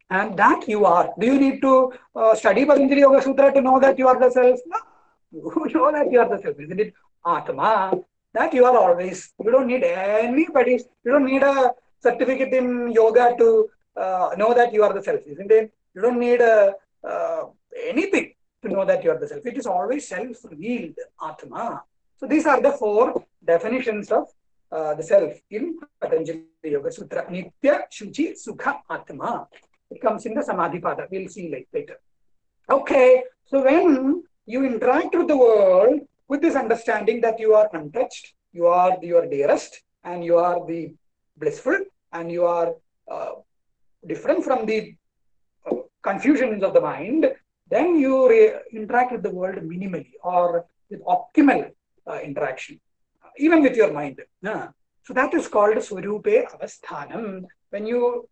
S1: And that you are. Do you need to study Patanjali Yoga Sutra to know that you are the self? No. You know that you are the self, isn't it? Atma. That you are always. You don't need anybody. You don't need a certificate in yoga to know that you are the self, isn't it? You don't need anything to know that you are the self. It is always self-revealed, Atma. So these are the four definitions of the self in Patanjali Yoga Sutra. Nitya, Shuchi, Sukha, Atma. It comes in the Samadhi Pada. We'll see later. Okay. So when you interact with the world with this understanding that you are untouched, you are your dearest, and you are the blissful, and you are different from the confusions of the mind, then you interact with the world minimally or with optimal interaction, even with your mind. So that is called Swarupe Avasthanam. When you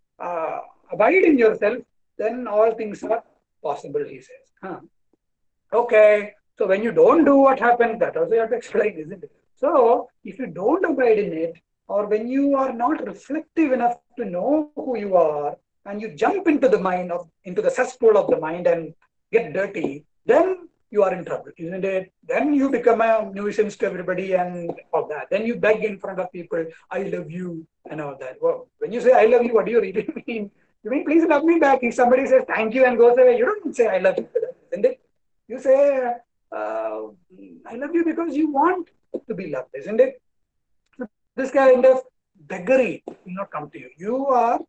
S1: abide in yourself, then all things are possible, he says. Okay, so when you don't do what happens, that also you have to explain, isn't it? So if you don't abide in it, or when you are not reflective enough to know who you are, and you jump into the mind into the cesspool of the mind and get dirty, then you are in trouble, isn't it? Then you become a nuisance to everybody and all that. Then you beg in front of people, I love you and all that. Well, when you say I love you, what do you really mean? You mean please love me back. If somebody says thank you and goes away, you don't say I love you, isn't it? You say I love you because you want to be loved, isn't it? So this kind of beggary will not come to you. You are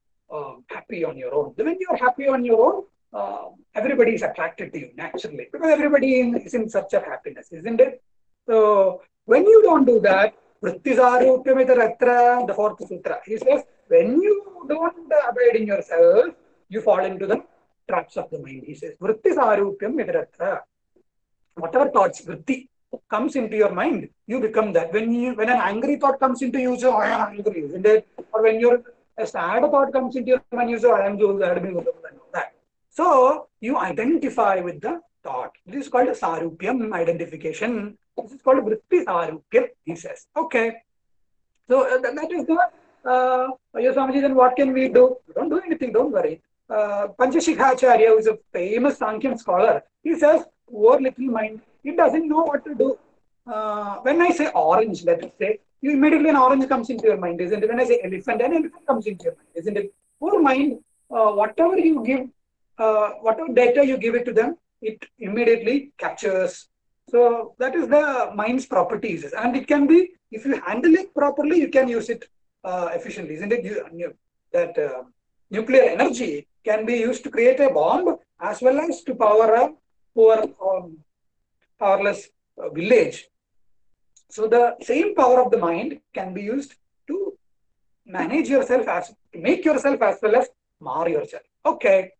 S1: happy on your own. When you are happy on your own, everybody is attracted to you naturally because everybody is in search of happiness, isn't it? So when you don't do that, the fourth sutra, he says, when you don't abide in yourself, you fall into the traps of the mind. He says, whatever thoughts, vritti, comes into your mind, you become that. When an angry thought comes into you, you say, I am angry, isn't it? Or when a sad thought comes into your mind, you say, I am so sad, that. So you identify with the thought. This is called sarupyam, identification. This is called vritti sarupyam, he says. Okay. So that is the Swamiji, then what can we do? Don't do anything, don't worry. Panchashikhacharya, who is a famous Sankhyan scholar, he says, poor little mind, it doesn't know what to do. When I say orange, let us say, you immediately an orange comes into your mind, isn't it? When I say elephant, an elephant comes into your mind, isn't it? Poor mind, whatever you give, whatever data you give it to them, it immediately captures. So that is the mind's properties. And it can be, if you handle it properly, you can use it efficiently, isn't it? That nuclear energy can be used to create a bomb as well as to power a poor, powerless village. So the same power of the mind can be used to manage yourself, as make yourself as well as mar yourself. Okay.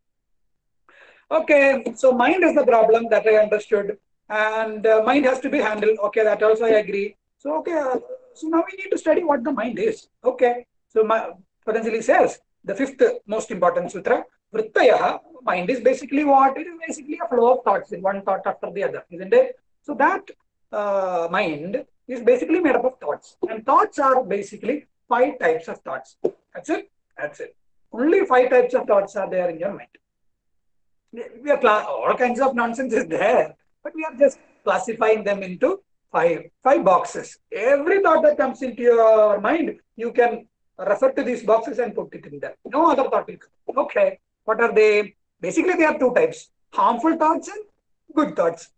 S1: Okay, so mind is the problem that I understood, and mind has to be handled. Okay, that also I agree. So okay, so now we need to study what the mind is. Okay, so Patanjali says the fifth most important sutra, Vrittayaha, mind is basically what? It is basically a flow of thoughts, in one thought after the other, isn't it? So that mind is basically made up of thoughts, and thoughts are basically 5 types of thoughts. That's it. That's it. Only 5 types of thoughts are there in your mind. We are all kinds of nonsense is there, but we are just classifying them into five boxes. Every thought that comes into your mind, you can refer to these boxes and put it in there. No other thought will come. Okay, what are they? Basically, there are 2 types: harmful thoughts and good thoughts.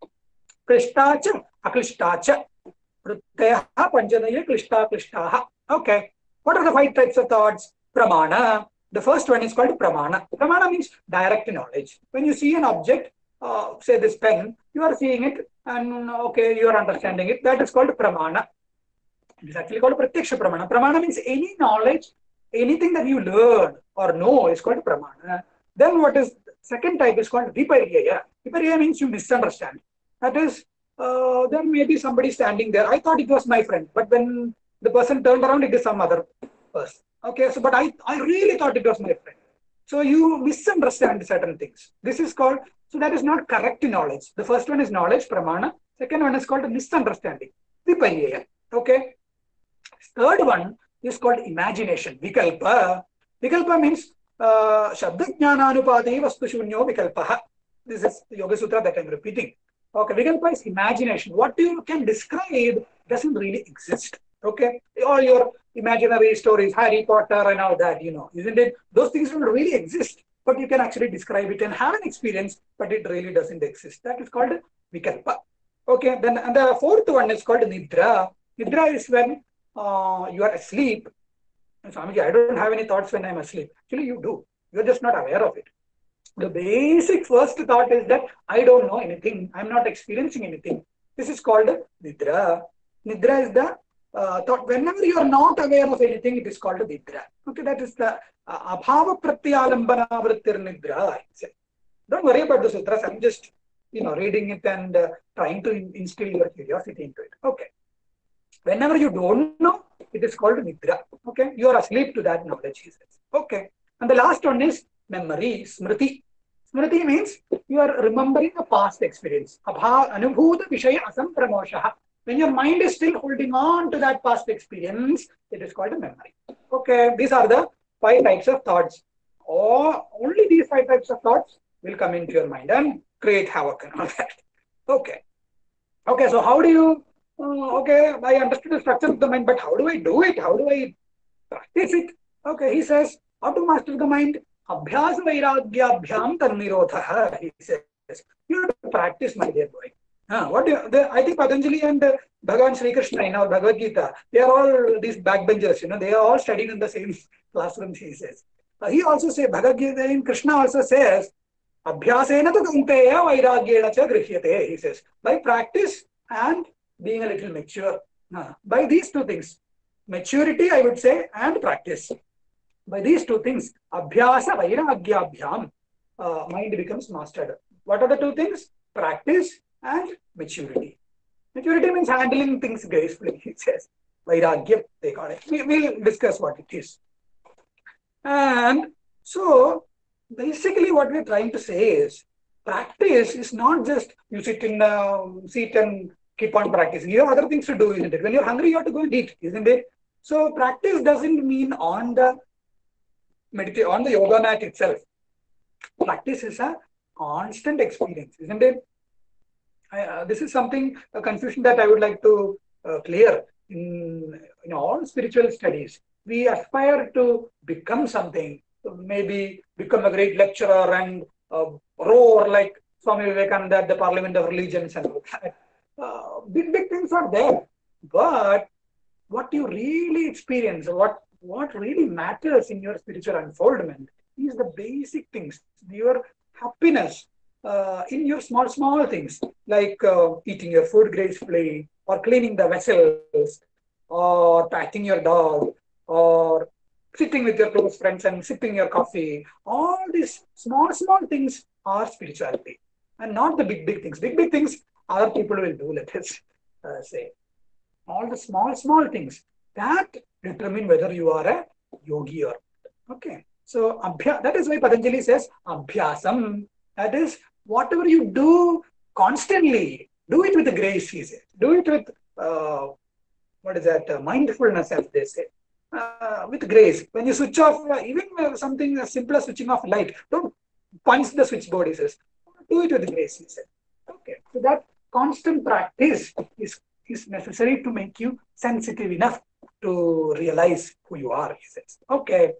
S1: Klishtacha, aklishtacha. Prityaha, panjanaya, klishta, klishtaha. Okay, what are the 5 types of thoughts? Pramana. The first one is called pramana. Pramana means direct knowledge. When you see an object, say this pen, you are seeing it and okay, you are understanding it. That is called pramana. It is actually called pratyaksha pramana. Pramana means any knowledge, anything that you learn or know is called pramana. Then what is second type is called viparyaya. Viparyaya means you misunderstand. That is, there may be somebody standing there. I thought it was my friend, but when the person turned around, it is some other person. Okay, so but I really thought it was my friend. So you misunderstand certain things. This is called, so that is not correct knowledge. The first one is knowledge, pramana. Second one is called misunderstanding, viparyaya. Okay. Third one is called imagination, vikalpa. Vikalpa means shabda jnananupadi vastu shunyo vikalpaha. This is the Yoga Sutra that I am repeating. Okay, vikalpa is imagination. What you can describe doesn't really exist. Okay, all your imaginary stories, Harry Potter and all that, you know, isn't it? Those things don't really exist, but you can actually describe it and have an experience, but it really doesn't exist. That is called vikalpa. Okay, then and the fourth one is called nidra. Nidra is when you are asleep. Swamiji, I don't have any thoughts when I'm asleep. Actually, you do. You're just not aware of it. The basic first thought is that I don't know anything. I'm not experiencing anything. This is called nidra. Nidra is the thought. Whenever you are not aware of anything, it is called nidra. Okay, that is the abhava pratyalambana vrittir nidra. Don't worry about the sutras. I'm just, you know, reading it and trying to instill your curiosity into it. Okay. Whenever you don't know, it is called nidra. Okay, you are asleep to that knowledge, he says. Okay, and the last one is memory, smriti. Smriti means you are remembering a past experience. Anubhuta vishaya asampramoshaha. When your mind is still holding on to that past experience, it is called a memory. Okay, these are the 5 types of thoughts. Only these 5 types of thoughts will come into your mind and create havoc and all that. Okay. Okay, so how do you, okay, I understood the structure of the mind, but how do I do it? How do I practice it? Okay, he says, how to master the mind? Abhyasa vairagyabhyam tannirodha, he says. You have to practice, my dear boy. I think Patanjali and Bhagavan Sri Krishna in our Bhagavad Gita, they are all these backbenchers, you know, they are all studying in the same classroom, he says. He also says, Bhagavad Gita in Krishna also says, Abhyasena tu kunteya vairagyena cha grihyate, he says. By practice and being a little mature. By these 2 things, maturity, I would say, and practice. By these 2 things, abhyasa vairagyabhyam, mind becomes mastered. What are the 2 things? Practice and maturity. Maturity means handling things gracefully, he says. Vairagya, they call it. We'll discuss what it is. And so, basically what we're trying to say is, practice is not just you sit in a seat and keep on practicing. You have other things to do, isn't it? When you're hungry, you have to go and eat, isn't it? So, practice doesn't mean on the yoga mat itself. Practice is a constant experience, isn't it? This is something, a confusion that I would like to clear in all spiritual studies. We aspire to become something, maybe become a great lecturer and roar like Swami Vivekananda at the Parliament of Religions and all that. Big things are there. But what you really experience, what really matters in your spiritual unfoldment is the basic things, your happiness in your small things, like eating your food gracefully, or cleaning the vessels, or patting your dog, or sitting with your close friends and sipping your coffee. All these small, small things are spirituality, and not the big, big things. Big, big things other people will do, let us say. All the small, small things that determine whether you are a yogi or not. Okay. So that is why Patanjali says abhyasam. That is, whatever you do constantly, do it with grace, he says. Do it with what is that? Mindfulness, as they say. With grace. When you switch off, even something as simple as switching off light, don't punch the switchboard, he says. Do it with grace, he said. Okay. So that constant practice is necessary to make you sensitive enough to realize who you are, he says. Okay.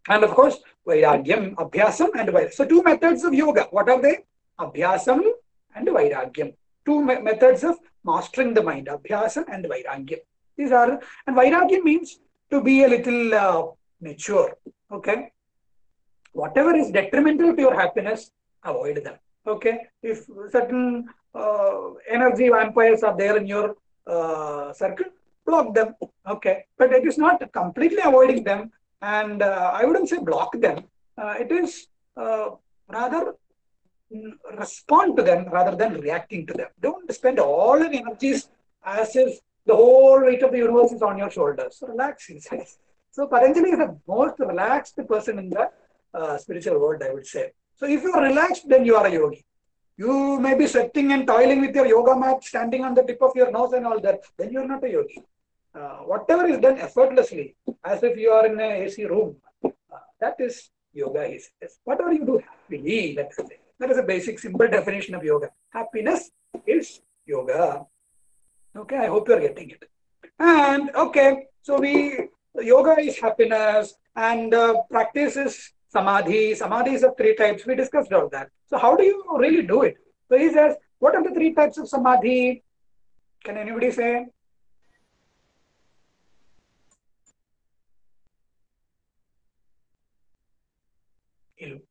S1: And of course, Vairagyam, Abhyasam and Vairagyam. So two methods of yoga. What are they? Abhyasam and Vairagyam. Two methods of mastering the mind. Abhyasam and Vairagyam. These are, and Vairagyam means to be a little mature. Okay. Whatever is detrimental to your happiness, avoid them. Okay. If certain energy vampires are there in your circle, block them. Okay. But it is not completely avoiding them. And I wouldn't say block them. It is rather respond to them rather than reacting to them. Don't spend all your energies as if the whole weight of the universe is on your shoulders. So relax, he says. So Patanjali is the most relaxed person in the spiritual world, I would say. So if you are relaxed, then you are a yogi. You may be sweating and toiling with your yoga mat, standing on the tip of your nose and all that. Then you are not a yogi. Whatever is done effortlessly, as if you are in an AC room, that is yoga. Is whatever you do happily. Let us say that is a basic, simple definition of yoga. Happiness is yoga. Okay, I hope you are getting it. And okay, so yoga is happiness, and practice is samadhi. Samadhi is of three types. We discussed all that. So how do you really do it? So he says, what are the three types of samadhi? Can anybody say? Okay.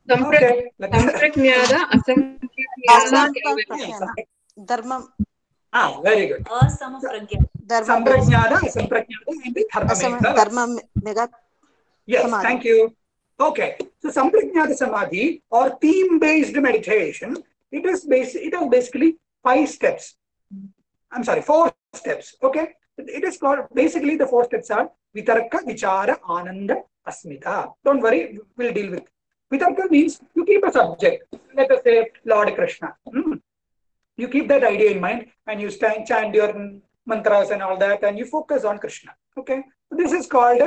S5: Sampragnada, asampragnada.
S4: Dharmam.
S1: Very good.
S4: Asamapragya.
S1: Sampragnada, asampragnada, and
S4: Dharmam.
S1: Yes,
S4: Samadhi.
S1: thank you. Okay. So Sampragnada Samadhi or theme-based meditation, it has basically 5 steps. I'm sorry, 4 steps. Okay. It is called, basically the 4 steps are Vitarka, Vichara, Ananda, Asmita. Don't worry, we'll deal with. Vitarka means you keep a subject. Let us say Lord Krishna. You keep that idea in mind and you chant your mantras and all that and you focus on Krishna. Okay. So this is called,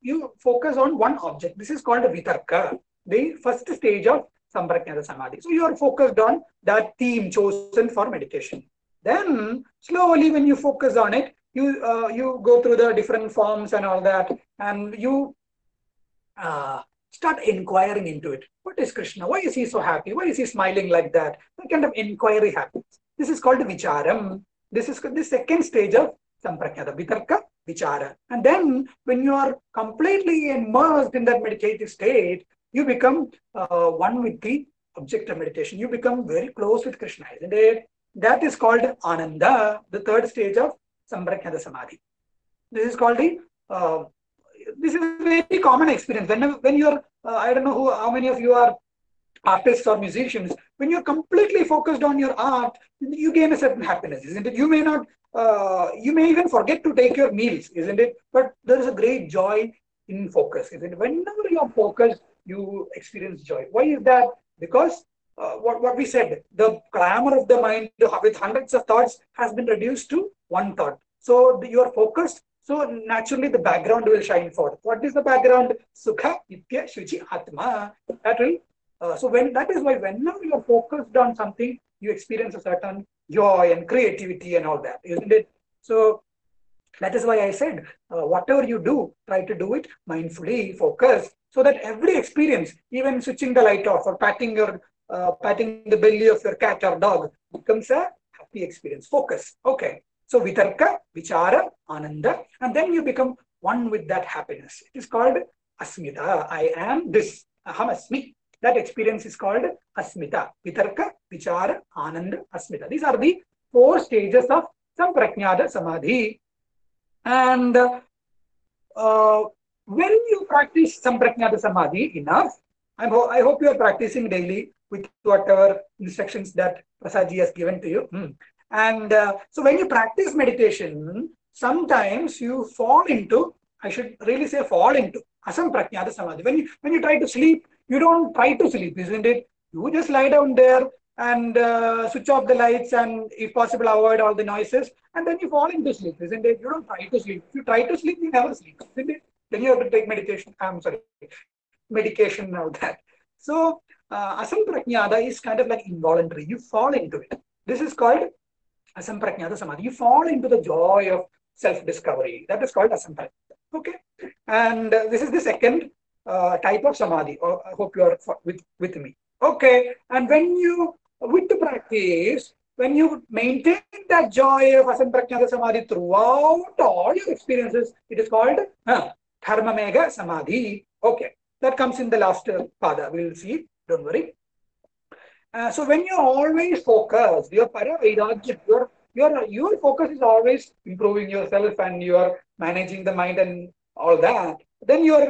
S1: you focus on one object. This is called Vitarka, the first stage of Sampragnata Samadhi. So you are focused on that theme chosen for meditation. Then slowly when you focus on it, you go through the different forms and all that, and you start inquiring into it. What is Krishna? Why is he so happy? Why is he smiling like that? That kind of inquiry happens. This is called Vicharam. This is the second stage of Sampragnata, Vitarka, Vichara. And then when you are completely immersed in that meditative state, you become one with the object of meditation. You become very close with Krishna, isn't it? That is called Ananda, the third stage of Sampragnata Samadhi. This is called this is a very common experience. When you're, I don't know how many of you are artists or musicians, when you're completely focused on your art, you gain a certain happiness, isn't it? You may not, you may even forget to take your meals, isn't it? But there is a great joy in focus, isn't it? Whenever you are focused, you experience joy. Why is that? Because what we said, the clamor of the mind with hundreds of thoughts has been reduced to one thought. So you are focused. So naturally the background will shine forth. What is the background? Sukha, Nitya, Shuchi, Atma. That will. So that is why whenever you are focused on something, you experience a certain joy and creativity and all that, isn't it? So that is why I said, whatever you do, try to do it mindfully, focus, so that every experience, even switching the light off or patting the belly of your cat or dog, becomes a happy experience. Focus. Okay. So Vitarka, Vichara, Ananda, and then you become one with that happiness. It is called Asmita. I am this. Aham Asmi. That experience is called Asmita. Vitarka, Vichara, Ananda, Asmita. These are the 4 stages of Samprajnata Samadhi. And when you practice Samprajnata Samadhi enough, I hope you are practicing daily with whatever instructions that Prasadji has given to you. And so when you practice meditation, sometimes you fall into, I should really say fall into Asamprajnata Samadhi. When you try to sleep, you don't try to sleep, isn't it? You just lie down there and switch off the lights and if possible avoid all the noises, and then you fall into sleep, isn't it? You don't try to sleep. If you try to sleep, you never sleep, isn't it? Then you have to take meditation. I'm sorry, medication and all that. So asamprajnata is kind of like involuntary. You fall into it. This is called asamprajnata samadhi. You fall into the joy of self-discovery. That is called asamprajnata. Okay, and this is the second type of samadhi. I hope you are with me. Okay, and when you with the practice, when you maintain that joy of asamprajnata samadhi throughout all your experiences, it is called dharmamega samadhi. Okay, that comes in the last pada. We will see. Don't worry. So when you always focus, your para-vairagya, your focus is always improving yourself and you are managing the mind and all that, then you are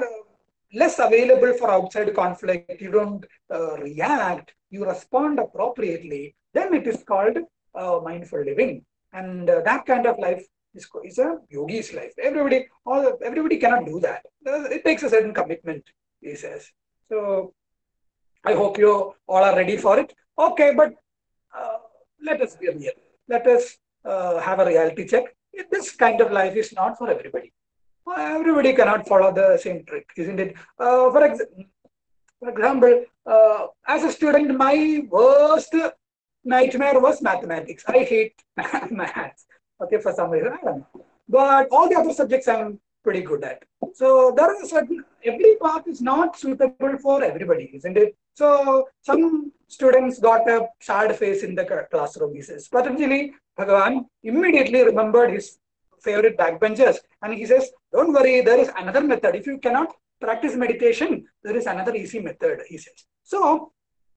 S1: less available for outside conflict. You don't react, you respond appropriately. Then it is called mindful living. And that kind of life is a yogi's life. Everybody cannot do that. It takes a certain commitment, he says. So I hope you all are ready for it. Okay, but let us be real. Let us have a reality check. This kind of life is not for everybody. Everybody cannot follow the same trick, isn't it? For example, as a student, my worst nightmare was mathematics. I hate maths. Okay, for some reason, I don't know. But all the other subjects I'm pretty good at. So there is a certain, every path is not suitable for everybody, isn't it? So some students got a sad face in the classroom, he says. Patanjali Bhagavan immediately remembered his favorite backbenchers and he says, don't worry, there is another method. If you cannot practice meditation, there is another easy method, he says. So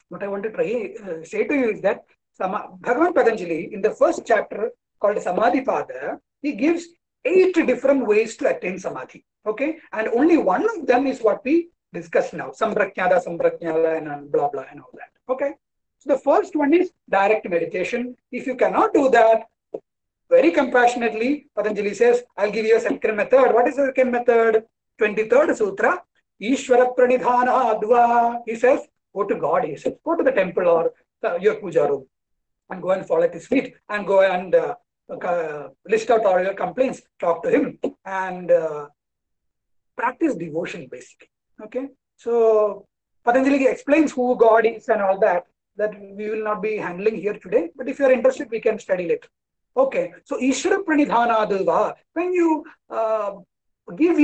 S1: what I want to try say to you is that Bhagavan Patanjali, in the first chapter called Samadhi Pada, he gives 8 different ways to attain Samadhi. Okay, and only one of them is what we discuss now, Samprajnata, and blah blah and all that. Okay, so the first one is direct meditation. If you cannot do that, very compassionately, Patanjali says, I'll give you a second method. What is the second method? 23rd Sutra, Ishvara Pranidhana Adva. He says, go to God, he says, go to the temple or your puja room and go and fall at his feet and go and list out all your complaints, talk to him and practice devotion basically. Okay, so Patanjali explains who God is and all that we will not be handling here today, but if you are interested, we can study later. Okay, so Ishvara Pranidhana Adva, when you give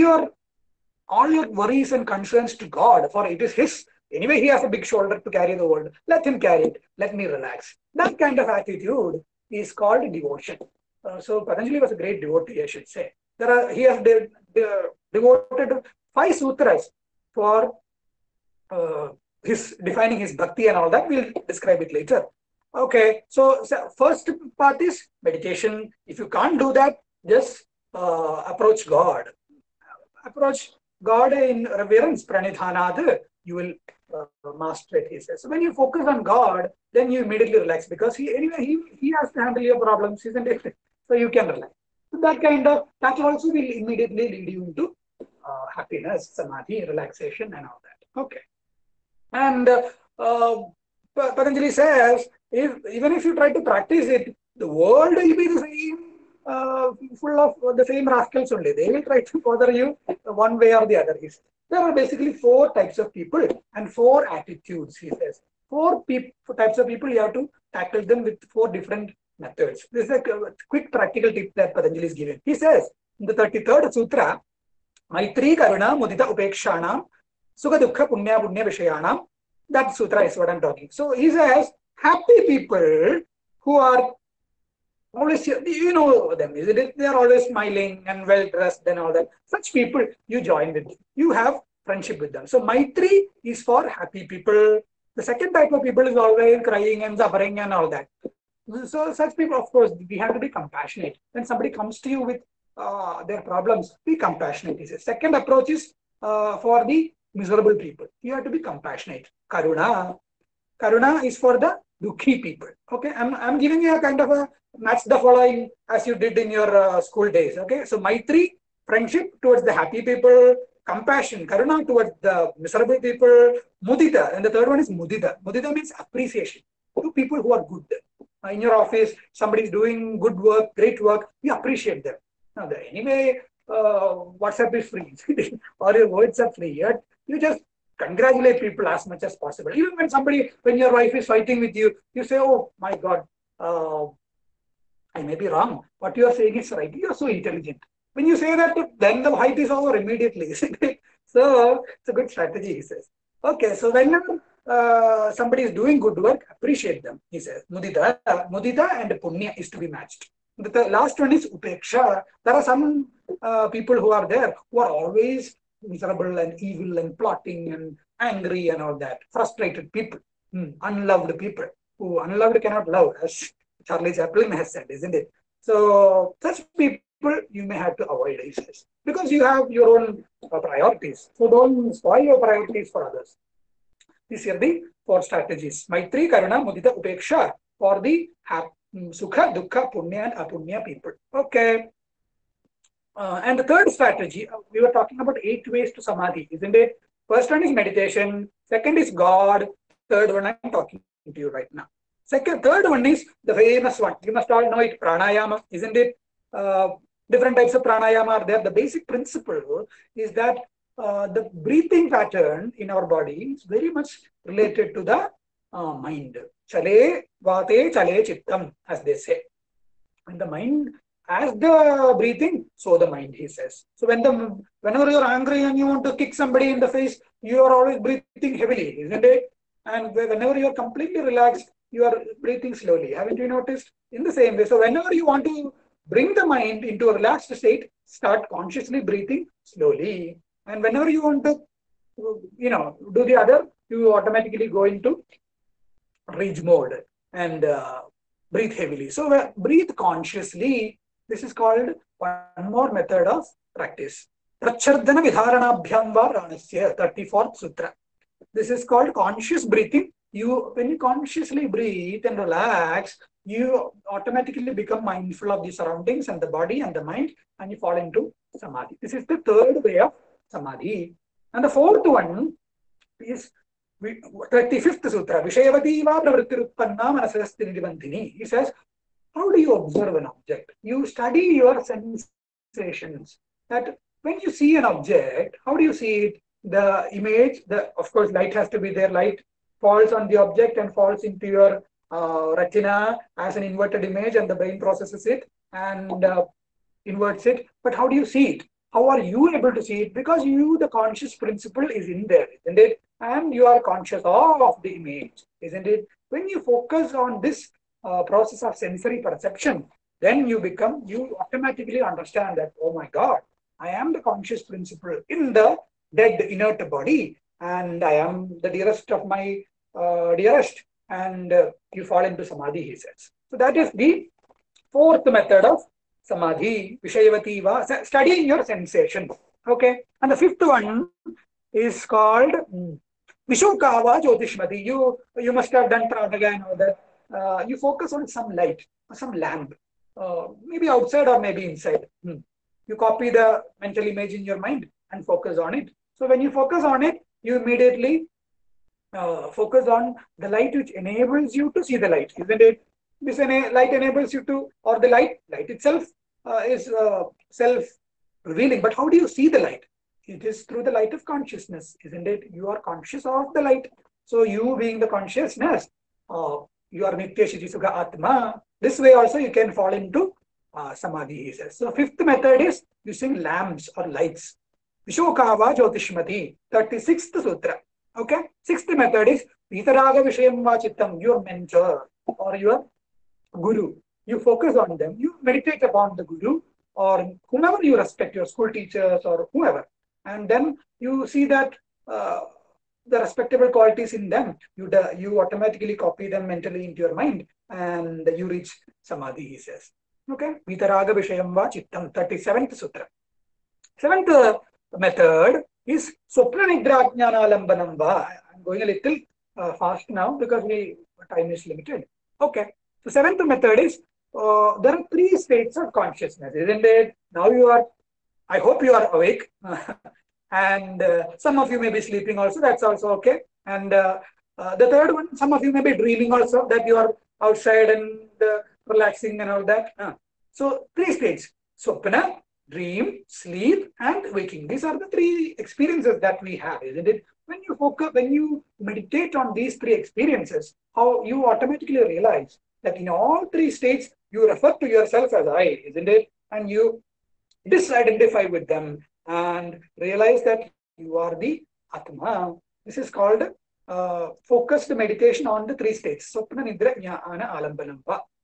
S1: all your worries and concerns to God, for it is his. Anyway, he has a big shoulder to carry the world. Let him carry it. Let me relax. That kind of attitude is called devotion. So Patanjali was a great devotee, I should say. He has devoted 5 sutras for his defining his bhakti and all that. We'll describe it later. Okay, so first part is meditation. If you can't do that, just approach God. Approach God in reverence, pranidhanad, you will master it, he says. So when you focus on God, then you immediately relax because he has to handle your problems, isn't it? So you can relax. So that also will immediately lead you into happiness, samadhi, relaxation and all that. Okay. And Patanjali says, even if you try to practice it, the world will be the same, full of the same rascals only. They will try to bother you one way or the other. There are basically 4 types of people and 4 attitudes, he says. 4 types of people, you have to tackle them with 4 different methods. This is a quick practical tip that Patanjali is giving. He says, in the 33rd Sutra, Maitri Karuna Mudita Upekshanam Sukha Dukha Punya Punya Vishayanam. That sutra is what I'm talking. So he says, happy people who are always, you know them, isn't it? They are always smiling and well dressed and all that. Such people, you join with them. You have friendship with them. So Maitri is for happy people. The second type of people is always crying and suffering and all that. So such people, of course, we have to be compassionate. When somebody comes to you with their problems, be compassionate. Second approach is for the miserable people. You have to be compassionate. Karuna. Karuna is for the dukhi people. Okay, I'm giving you a kind of a match the following as you did in your school days. Okay, so Maitri, friendship towards the happy people, compassion, Karuna towards the miserable people, Mudita, and the third one is Mudita. Mudita means appreciation to people who are good. In your office, somebody is doing good work, great work, you appreciate them. Now, anyway, WhatsApp is free or your words are free. You just congratulate people as much as possible. Even when your wife is fighting with you, you say, oh my God, I may be wrong. What you are saying is right. You are so intelligent. When you say that, then the fight is over immediately. So it's a good strategy, he says. Okay, so whenever somebody is doing good work, appreciate them, he says. Mudita and Punya is to be matched. The last one is Upeksha. There are some people who are there who are always miserable and evil and plotting and angry and all that. Frustrated people, unloved people who unloved cannot love, as Charlie Chaplin has said, isn't it? So such people you may have to avoid, he says, because you have your own priorities. So don't spoil your priorities for others. These are the 4 strategies. Maitri, Karuna, Mudita, Upeksha for the Sukha, Dukkha, Punya and Apunya people. Okay. And the third strategy, we were talking about 8 ways to Samadhi, isn't it? First one is meditation. Second is God. Third one I'm talking to you right now. Third one is the famous one. You must all know it, pranayama, isn't it? Different types of pranayama are there. The basic principle is that the breathing pattern in our body is very much related to the mind. Chale, vate, chale, chittam, as they say. And the mind, as the breathing, so the mind, he says. So whenever you're angry and you want to kick somebody in the face, you are always breathing heavily, isn't it? And whenever you're completely relaxed, you are breathing slowly. Haven't you noticed? In the same way. So whenever you want to bring the mind into a relaxed state, start consciously breathing slowly. And whenever you want to, do the other, you automatically go into rage mode and breathe heavily. So breathe consciously. This is called one more method of practice. Prachardana Vidharanabhyam va Pranasya, 34th Sutra. This is called conscious breathing. When you consciously breathe and relax, you automatically become mindful of the surroundings and the body and the mind, and you fall into Samadhi. This is the third way of Samadhi. And the fourth one is 35th Sutra. Vishayavati va pravrittirutpanna manasasti niribandhini. He says, how do you observe an object? You study your sensations. That when you see an object, how do you see it? The image, of course, light has to be there. Light falls on the object and falls into your retina as an inverted image, and the brain processes it and inverts it. But how do you see it? How are you able to see it? Because the conscious principle is in there, isn't it? And you are conscious of the image, isn't it? When you focus on this process of sensory perception, then you automatically understand that, oh my God, I am the conscious principle in the dead inert body, and I am the dearest of my dearest, and you fall into Samadhi, he says. So that is the fourth method of Samadhi, Vishayavati va, studying your sensation. Okay. And the fifth one is called Vishokava Jyotishmati. You must have done Pranaya and all that. You focus on some light, some lamp, maybe outside or maybe inside. You copy the mental image in your mind and focus on it. So when you focus on it, you immediately focus on the light which enables you to see the light, isn't it? This light enables you to, or the light itself is self-revealing. But how do you see the light? It is through the light of consciousness, isn't it? You are conscious of the light. So you being the consciousness, you are Nitya Shiji Sukha Atma. This way also you can fall into Samadhi, he says. So fifth method is using lamps or lights. Vishokava Jyotishmati, 36th Sutra. Okay. Sixth method is Vitaraga Vishayam Vachittam, your mentor or your guru. You focus on them. You meditate upon the guru or whomever you respect, your school teachers or whoever. And then you see that the respectable qualities in them, you automatically copy them mentally into your mind and you reach samadhi, he says. Okay, Vitaraga Vishayam Va Chittam, 37th Sutra. Seventh method is Swapna Nidra Jnana Lambanam Va. I'm going a little fast now because time is limited. Okay, so seventh method is there are three states of consciousness, isn't it? Now I hope you are awake. And some of you may be sleeping also, that's also okay. And the third one, some of you may be dreaming also, that you are outside and relaxing and all that. So three states: Swapna, dream, sleep, and waking. These are the three experiences that we have, isn't it? When you focus, when you meditate on these three experiences, how you automatically realize that in all three states, you refer to yourself as I, isn't it? And you disidentify with them and realize that you are the Atma. This is called focused meditation on the three states. Swapna, Nidra, Jnana, Alambanam.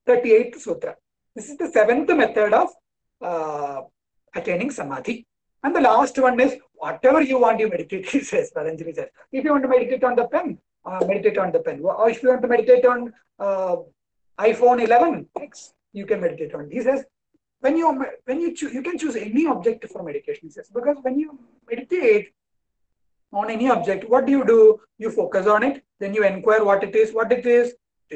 S1: 38th Sutra. This is the seventh method of attaining Samadhi. And the last one is whatever you want, you meditate, he says, Patanjali says. If you want to meditate on the pen, meditate on the pen. Or if you want to meditate on iPhone 11 X, you can meditate on it. He says, when you choose, you can choose any object for meditation, he says, because when you meditate on any object, what do? You focus on it, then you inquire what it is. It is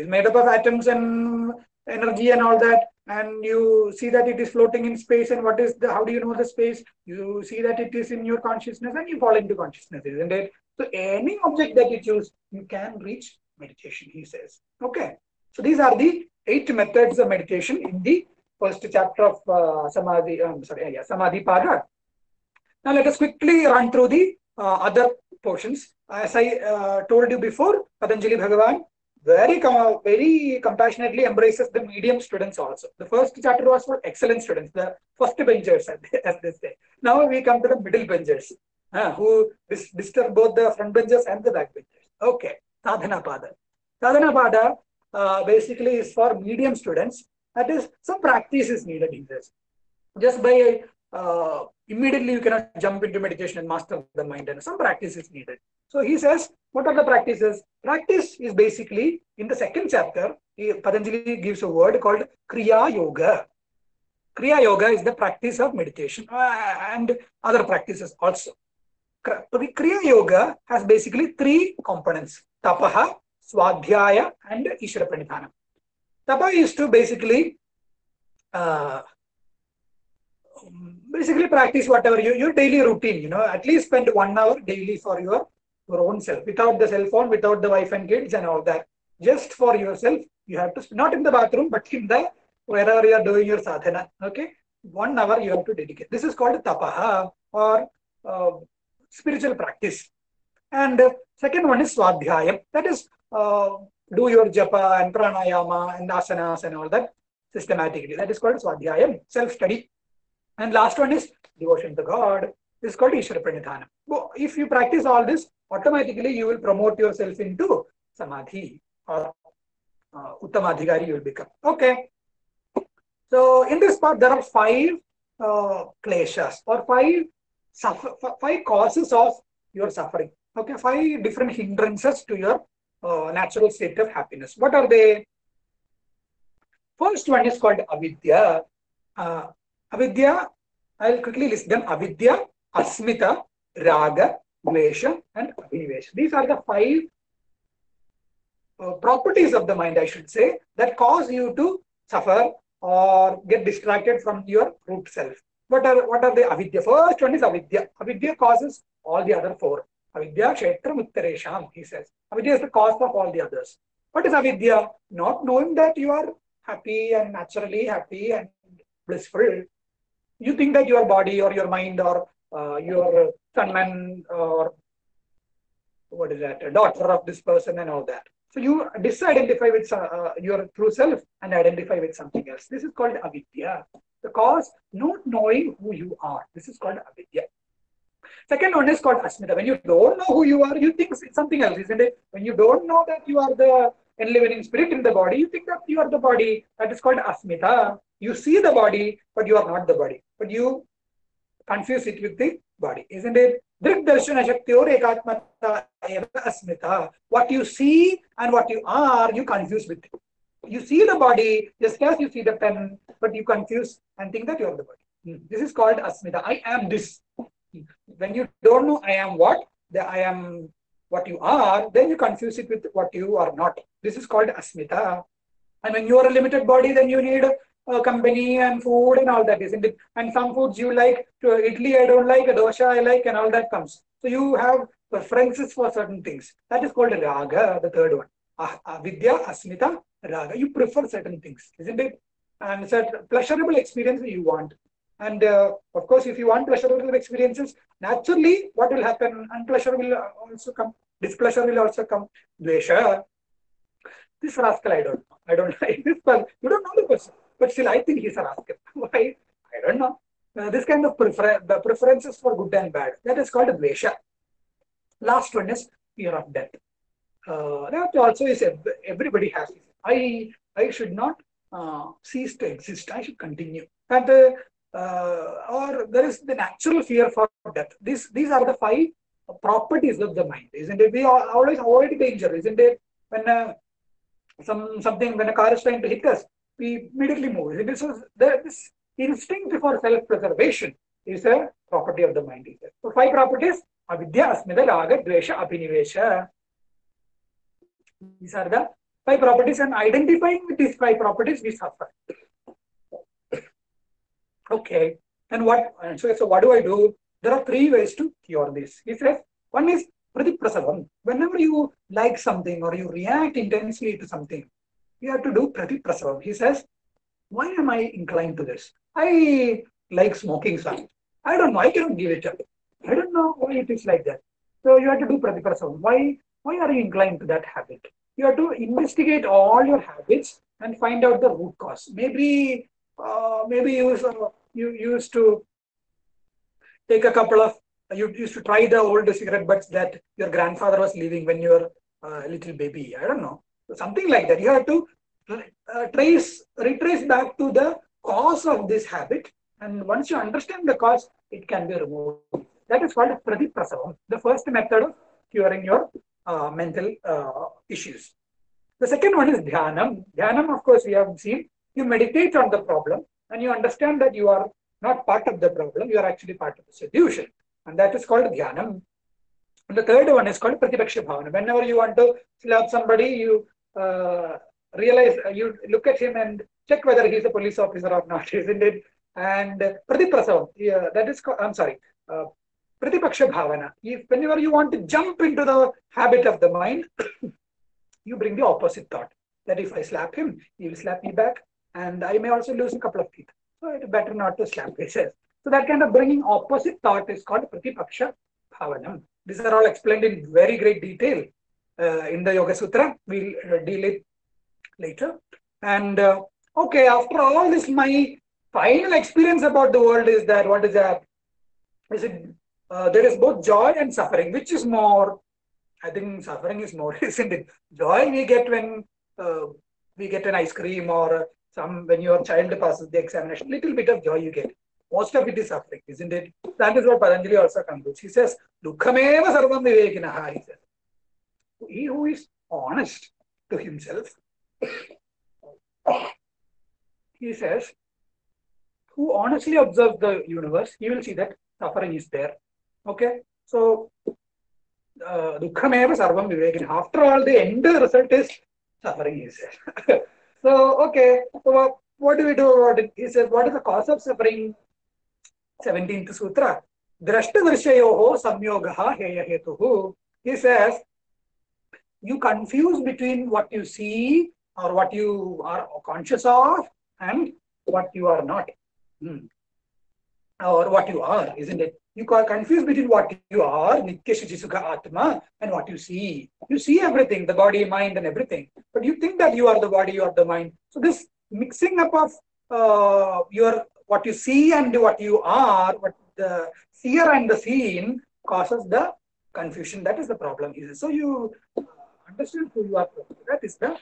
S1: made up of atoms and energy and all that, and you see that it is floating in space. And how do you know the space? You see that it is in your consciousness and you fall into consciousness, isn't it? So any object that you choose, you can reach meditation, he says. Okay. So these are the 8 methods of meditation in the first chapter of Samadhi Pada. Now let us quickly run through the other portions. As I told you before, Patanjali Bhagavan very compassionately embraces the medium students also. The first chapter was for excellent students, the first benchers, as they say. Now we come to the middle benchers, who disturb both the front benchers and the back benchers. Okay, Sadhana Pada. Sadhana Pada basically is for medium students. That is, some practice is needed in this. Just by immediately you cannot jump into meditation and master the mind, and some practice is needed. So he says, what are the practices? Practice is basically, in the second chapter, Patanjali gives a word called Kriya Yoga. Kriya Yoga is the practice of meditation and other practices also. Kriya Yoga has basically 3 components: Tapaha, Swadhyaya, and Ishvara Pranidhana. Tapa is to basically practice whatever your daily routine, at least spend 1 hour daily for your own self, without the cell phone, without the wife and kids and all that. Just for yourself, you have to, not in the bathroom, but in the, wherever you are doing your sadhana. Okay, 1 hour you have to dedicate. This is called tapaha, or spiritual practice. And second one is swadhyayam. That is, do your japa and pranayama and asanas and all that systematically. That is called swadhyayam, self-study. And last one is devotion to God. This is called Ishvara Pranidhana. So if you practice all this, automatically you will promote yourself into Samadhi, or Uttamadhikari you will become. Okay. So in this part, there are 5 kleshas, or 5 causes of your suffering. Okay, 5 different hindrances to your natural state of happiness. What are they? First one is called avidya. Avidya, I'll quickly list them: avidya, asmita, raga, dvesha, and abhinivesha. These are the 5 properties of the mind, I should say, that cause you to suffer or get distracted from your root self. What are the avidya? First one is avidya. Avidya causes all the other 4. Avidya kshetram uttaresham, he says. Avidya is the cause of all the others. What is avidya? Not knowing that you are happy and naturally happy and blissful. You think that your body or your mind or your son or what is that, a daughter of this person and all that. So you disidentify with your true self and identify with something else. This is called avidya. The cause, not knowing who you are. This is called avidya. Second one is called asmita. When you don't know who you are, you think it's something else, isn't it? When you don't know that you are the enlivening spirit in the body, you think that you are the body. That is called asmita. You see the body, but you are not the body. But you confuse it with the body, isn't it? Drik darshana shaktiyor ekatmata eva asmita. What you see and what you are, you confuse with it. You see the body just as you see the pen, but you confuse and think that you are the body. This is called asmita. I am this. When you don't know I am what, I am what you are, then you confuse it with what you are not. This is called asmita. And when you are a limited body, then you need company and food and all that, isn't it? And some foods you like, idli I don't like, a dosha I like, and all that comes. So you have preferences for certain things. That is called raga, the third one. Vidya, asmita, raga. You prefer certain things, isn't it? And certain pleasurable experience you want. And of course, if you want pleasurable experiences, naturally, what will happen? Unpleasure will also come. Displeasure will also come. Dvesha. This rascal, I don't know. I don't like this person. You don't know the person. But still, I think he's a rascal. Why? I don't know. This kind of preferences for good and bad. That is called dvesha. Last one is fear of death. That also is everybody has it. I should not cease to exist. I should continue. And or there is the natural fear for death. These are the 5 properties of the mind, isn't it? We always avoid danger, isn't it? When when a car is trying to hit us, we immediately move. Isn't it? So this instinct for self-preservation is a property of the mind. So 5 properties: avidya, asmita, raga, dvesha, abhinivesha. These are the 5 properties, and identifying with these 5 properties, we suffer. Okay, and so what do I do? There are 3 ways to cure this. He says, one is pratiprasavam. Whenever you like something or you react intensely to something, you have to do pratiprasavam. He says, why am I inclined to this? I like smoking some. I don't know. I cannot give it up. I don't know why it is like that. So you have to do pratiprasavam. Why are you inclined to that habit? You have to investigate all your habits and find out the root cause. Maybe you used to take a couple of, you used to try the old cigarette butts that your grandfather was leaving when you were a little baby. I don't know. Something like that. You have to retrace back to the cause of this habit. And once you understand the cause, it can be removed. That is called pratiprasavam, the first method of curing your mental issues. The second one is dhyanam. Dhyanam, of course, we have seen. You meditate on the problem and you understand that you are not part of the problem, you are actually part of the solution. And that is called dhyanam. And the third one is called pratipaksha bhavana. Whenever you want to slap somebody, you realize, you look at him and check whether he is a police officer or not, isn't it? And pratiprasavam, that is, pratipaksha bhavana. Whenever you want to jump into the habit of the mind, you bring the opposite thought. That if I slap him, he will slap me back. And I may also lose a couple of teeth. So it's better not to slap, he says. So that kind of bringing opposite thought is called pratipaksha bhavanam. These are all explained in very great detail in the Yoga Sutra. We'll deal it later. And okay, after all this, my final experience about the world is that, what is that? Is it, there is both joy and suffering. Which is more? I think suffering is more, isn't it? Joy we get when we get an ice cream, or when your child passes the examination, little bit of joy you get. Most of it is suffering, isn't it? That is what Patanjali also concludes. He says, Dukkhameva sarvam vivekinaha. He says, he who is honest to himself, he says, who honestly observes the universe, he will see that suffering is there. Okay? So, Dukkhameva sarvam vivekinaha. After all, the end result is suffering, he says. So, okay, so what do we do about it? He says, what is the cause of suffering? 17th Sutra. Drashta darshayoho samyogaha heya hetuhu. He says, you confuse between what you see or what you are conscious of and what you are not. Or what you are, isn't it? You confuse between what you are, Nitya Shichisukha Atma, and what you see. You see everything, the body, mind, and everything. But you think that you are the body, you are the mind. So this mixing up of what you see and what you are, what the seer and the seen, causes the confusion. That is the problem. So you understand who you are. That is the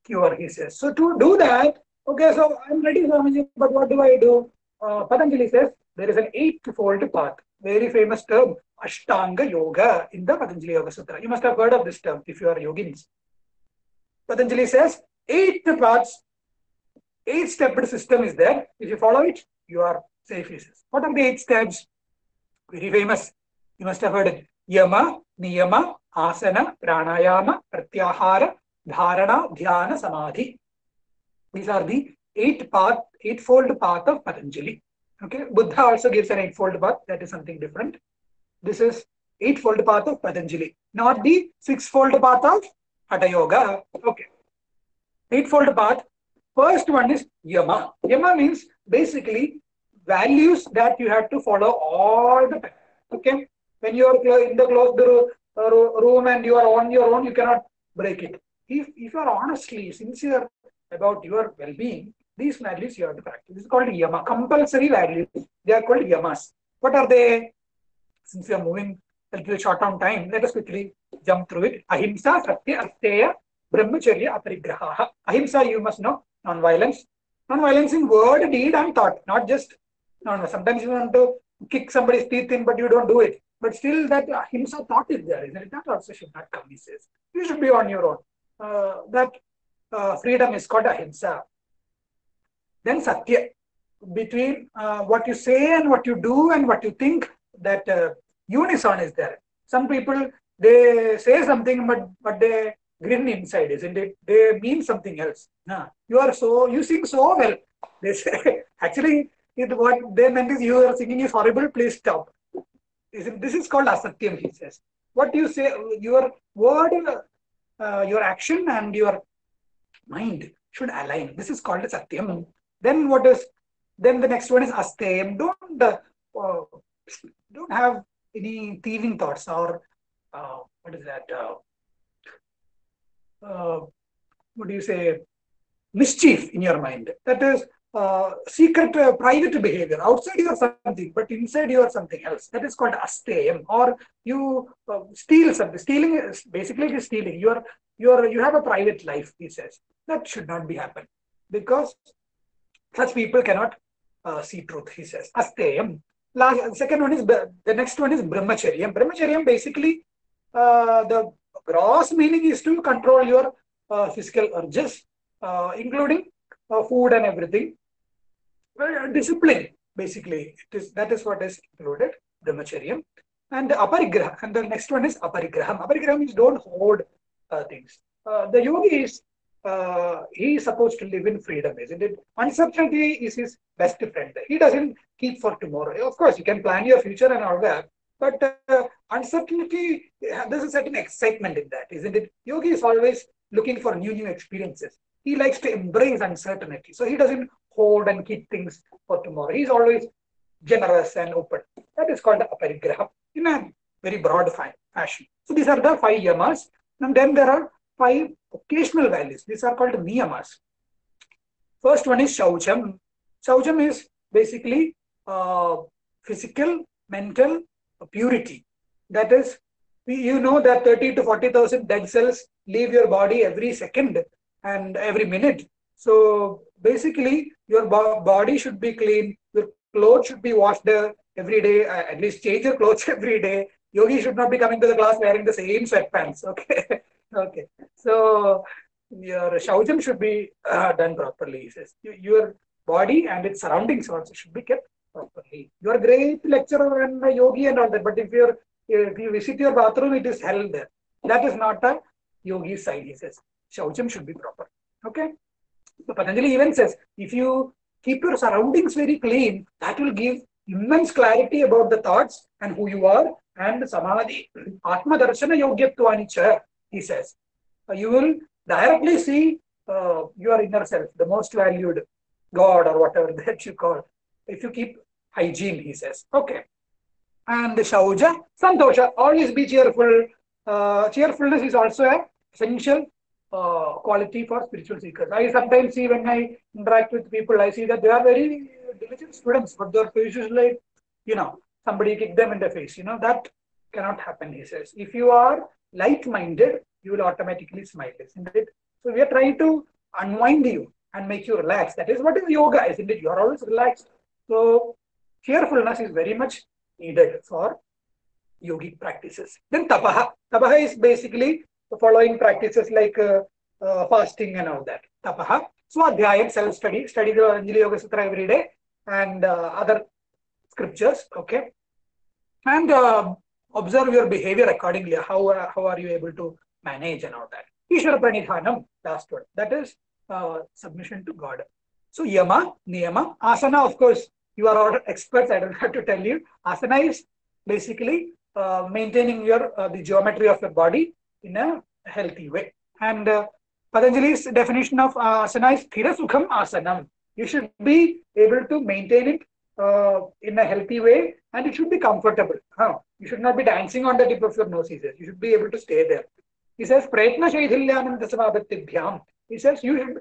S1: cure, he says. So to do that, okay, so I'm ready, Swamiji, but what do I do? Patanjali says, there is an eightfold path. Very famous term, Ashtanga Yoga in the Patanjali Yoga Sutra. You must have heard of this term if you are yoginis. Patanjali says 8 paths, 8-stepped system is there. If you follow it, you are safe. He says. What are the 8 steps? Very famous. You must have heard it. Yama, Niyama, Asana, Pranayama, Pratyahara, Dharana, Dhyana, Samadhi. These are the 8-fold path of Patanjali. Okay, Buddha also gives an 8-fold path. That is something different. This is 8-fold path of Patanjali, not the 6-fold path of Hatha Yoga. Okay, 8-fold path. First one is Yama. Yama means basically values that you have to follow all the time. Okay, when you are in the closed room and you are on your own, you cannot break it. If you are honestly sincere about your well-being, these values you have to practice. This is called Yama. Compulsory values. They are called Yamas. What are they? Since we are moving a little short on time, let us quickly jump through it. Ahimsa, Satya, Asteya, Brahmacharya, Aparigraha. Ahimsa, you must know, non-violence. Non-violence in word, deed, and thought. Not just, no. Sometimes you want to kick somebody's teeth in, but you don't do it. But still, that Ahimsa thought is there, isn't it? That also should not come, he says. You should be on your own. That freedom is called Ahimsa. Then Satya, between what you say and what you do and what you think, that unison is there. Some people, they say something, but they grin inside, isn't it? They mean something else. You sing so well. They say, actually, what they meant is, your singing is horrible, please stop. This is called Asatyam, he says. What you say, your word, your action and your mind should align. This is called Satyam. Then the next one is Asteyam. Don't have any thieving thoughts or what is that? What do you say? Mischief in your mind. That is secret, private behavior. Outside you are something, but inside you are something else. That is called Asteyam. Or you steal something. Stealing is basically stealing. You have a private life, he says. That should not be happen, because such people cannot see truth, he says. Asteyam. Second one is, the next one is Brahmacharyam. Brahmacharyam, basically, the gross meaning is to control your physical urges, including food and everything. Discipline, basically, that is what is included, Brahmacharyam. And Aparigraha. And the next one is Aparigraham. Aparigraham means don't hoard things. The yogi is, he is supposed to live in freedom, isn't it? Uncertainty is his best friend. He doesn't keep for tomorrow. Of course, you can plan your future and all that, but uncertainty, there's a certain excitement in that, isn't it? Yogi is always looking for new experiences. He likes to embrace uncertainty. So he doesn't hold and keep things for tomorrow. He's always generous and open. That is called Aparigraha in a very broad fashion. So these are the 5 yamas. And then there are 5 occasional values. These are called niyamas. First one is Shaucham. Shaucham is basically physical, mental purity. That is, you know that 30 to 40,000 dead cells leave your body every second and every minute. So basically, your body should be clean. Your clothes should be washed every day. At least change your clothes every day. Yogi should not be coming to the class wearing the same sweatpants. Okay. Okay. So your Shaucham should be done properly, he says. Your body and its surroundings also should be kept properly. You are a great lecturer and a yogi and all that, but if you visit your bathroom, it is hell there. That is not a yogi side, he says. Shaucham should be proper. Okay. So Patanjali even says, if you keep your surroundings very clean, that will give immense clarity about the thoughts and who you are, and Samadhi, Atma Darshana Yogyattvani, he says. You will directly see your inner self, the most valued God or whatever that you call, if you keep hygiene, he says. Okay. And the Shauja, Santosha, always be cheerful. Cheerfulness is also an essential quality for spiritual seekers. I sometimes see, when I interact with people, I see that they are very diligent students, but their face is like, somebody kicked them in the face. That cannot happen, he says. If you are light-minded, you will automatically smile, isn't it? So we are trying to unwind you and make you relax. That is what is yoga, isn't it? You are always relaxed. So Carefulness is very much needed for yogic practices. Then tapaha. Tapaha is basically the following practices like fasting and all that. Tapaha. Swadhyayam, self-study. Study the Patanjali Yoga Sutra every day and other scriptures. Okay. And observe your behavior accordingly. How are you able to manage and all that. Ishvara pranidhanam, last word. That is submission to God. So yama, niyama, asana, of course, you are all experts. I don't have to tell you. Asana is basically maintaining your the geometry of your body in a healthy way. And Patanjali's definition of asana is thira sukham asanam. You should be able to maintain it in a healthy way, and it should be comfortable. You should not be dancing on the tip of your nose. He says you should be able to stay there. He says prayatna shaidhilyanam dasavabhattibhyam. He says you should.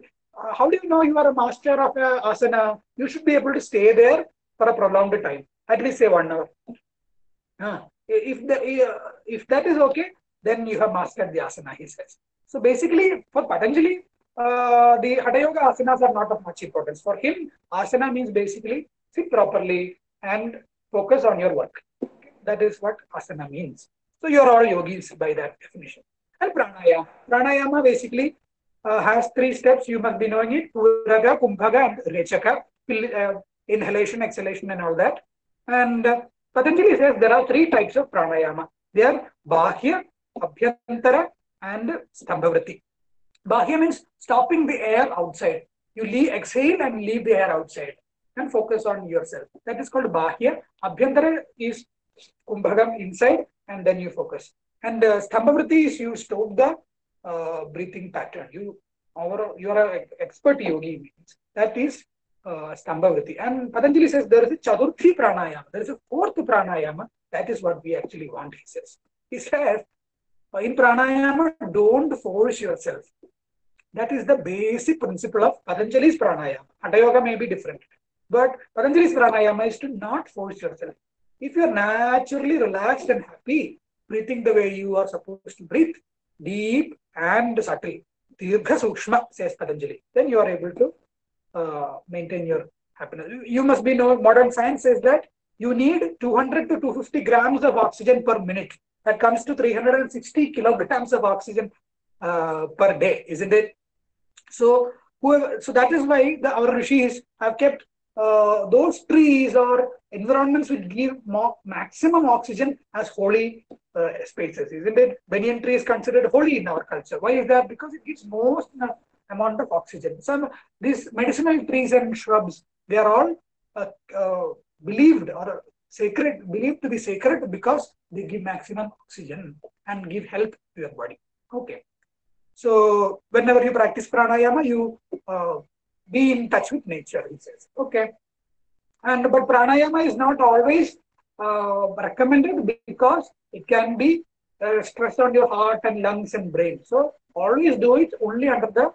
S1: How do you know you are a master of asana? You should be able to stay there for a prolonged time, at least say 1 hour. If that is okay, then you have mastered the asana, he says. So basically, for Patanjali, the Hatha Yoga asanas are not of much importance. For him, asana means basically sit properly and focus on your work. That is what asana means. So you are all yogis by that definition. And pranayama. Pranayama basically has 3 steps. You must be knowing it. Puraga, Kumbhaga, and Rechaka. Inhalation, exhalation, and all that. And Patanjali says there are 3 types of pranayama. They are Bahya, Abhyantara, and Stambhavriti. Bahya means stopping the air outside. You exhale and leave the air outside and focus on yourself. That is called Bahya. Abhyantara is Kumbhagam inside, and then you focus. And Stambhavriti is you stop the breathing pattern. You are an expert yogi means. That is Stambhavriti. And Patanjali says there is a Chaturthi pranayama. There is a 4th pranayama. That is what we actually want, he says. He says, in pranayama, don't force yourself. That is the basic principle of Patanjali's pranayama. Hatha Yoga may be different. But Patanjali's pranayama is to not force yourself. If you are naturally relaxed and happy, breathing the way you are supposed to breathe, deep and subtle, Dirgha Sukshma, says Patanjali, then you are able to maintain your happiness. You must be know modern science says that you need 200 to 250 grams of oxygen per minute. That comes to 360 kilograms of oxygen per day, isn't it? So that is why our rishis have kept those trees or environments which give maximum oxygen as holy spaces, isn't it? Banyan tree is considered holy in our culture. Why is that? Because it gives most amount of oxygen. Some these medicinal trees and shrubs, they are all believed or believed to be sacred because they give maximum oxygen and give health to your body. Okay. So whenever you practice pranayama, you be in touch with nature, he says. Okay. But pranayama is not always recommended because it can be stress on your heart and lungs and brain. So always do it only under the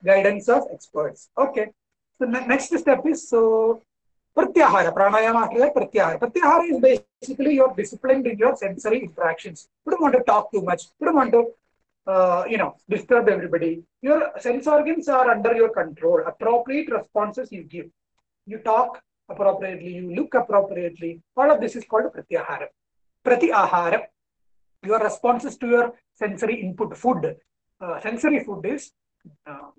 S1: guidance of experts. Okay. So next step is pratyahara. Pranayama after that pratyahara. Pratyahara is basically you're disciplined in your sensory interactions. You don't want to talk too much. You don't want to disturb everybody. Your sense organs are under your control. Appropriate responses you give. You talk appropriately, you look appropriately. All of this is called pratyahara. Pratyahara. Your responses to your sensory input, food. Sensory food is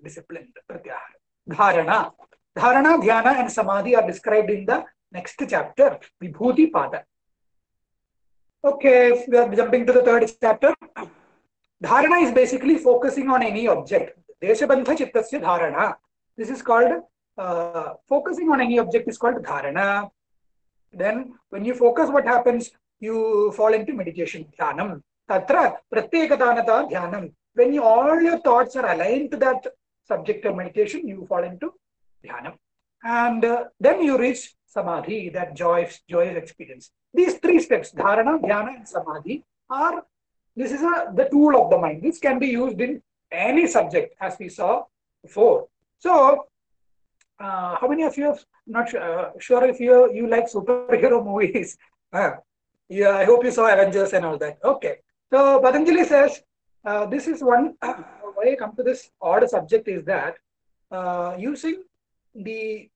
S1: disciplined. Pratyahara. Dharana. Dharana, dhyana, and samadhi are described in the next chapter, Vibhuti Pada. Okay, we are jumping to the 3rd chapter. Dharana is basically focusing on any object. Deshabandha chittasya dharana. This is called focusing on any object is called dharana. Then when you focus, what happens? You fall into meditation, dhyanam. Tatra pratyekadanata dhyanam. When all your thoughts are aligned to that subject of meditation, you fall into dhyanam. And then you reach samadhi, that joyous experience. These 3 steps, dharana, dhyana, and samadhi, this is the tool of the mind. This can be used in any subject, as we saw before. So, how many of you are not sure if you like superhero movies? Yeah, I hope you saw Avengers and all that. Okay. So, Patanjali says, this is one, why I come to this odd subject is that using the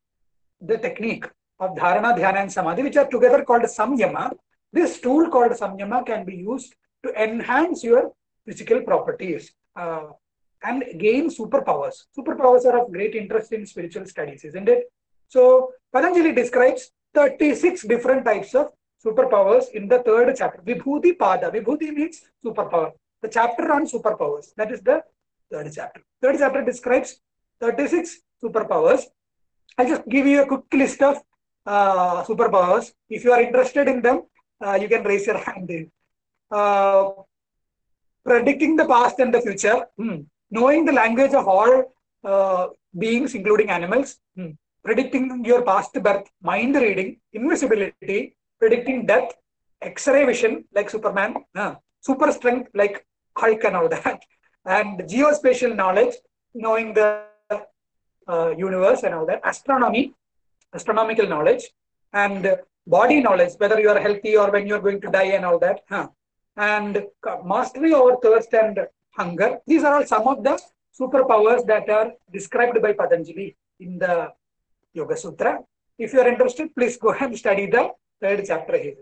S1: technique of Dharana, Dhyana and Samadhi, which are together called Samyama. This tool called Samyama can be used to enhance your physical properties and gain superpowers. Superpowers are of great interest in spiritual studies, isn't it? So Patanjali describes 36 different types of superpowers in the third chapter. Vibhuti Pada. Vibhuti means superpower. The chapter on superpowers. That is the third chapter. Third chapter describes 36 superpowers. I'll just give you a quick list of superpowers. If you are interested in them, you can raise your hand. Uh, Predicting the past and the future. Knowing the language of all beings, including animals. Predicting your past birth. Mind reading. Invisibility. Predicting death. X-ray vision like Superman. Super strength like Hulk and all that. And geospatial knowledge. Knowing the universe and all that. Astronomy. Astronomical knowledge. And body knowledge, whether you are healthy or when you are going to die and all that. And mastery over thirst and hunger. These are all some of the superpowers that are described by Patanjali in the Yoga Sutra. If you are interested, please go and study the third chapter here.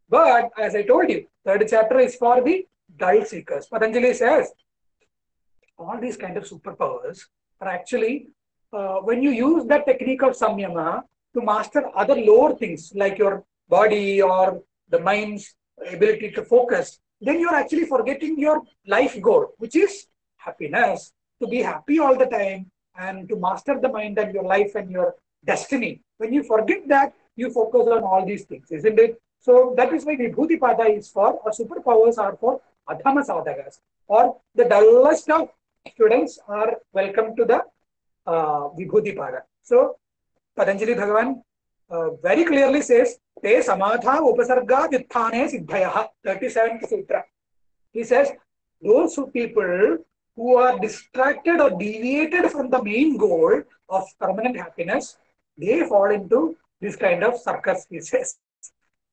S1: But as I told you, third chapter is for the dull seekers. Patanjali says all these kind of superpowers are actually when you use the technique of Samyama to master other lower things like your body or the mind's ability to focus, then you are actually forgetting your life goal, which is happiness, to be happy all the time and to master the mind and your life and your destiny. When you forget that, you focus on all these things, isn't it? So that is why Vibhuti Pada is for, or superpowers are for Adhama Sadhakas, or the dullest of students are welcome to the Vibhuti Pada. So Patanjali Bhagavan very clearly says, Te samadha upasarga vitthane siddhayaha, 37th sutra. He says, those people who are distracted or deviated from the main goal of permanent happiness, they fall into this kind of circus, he says,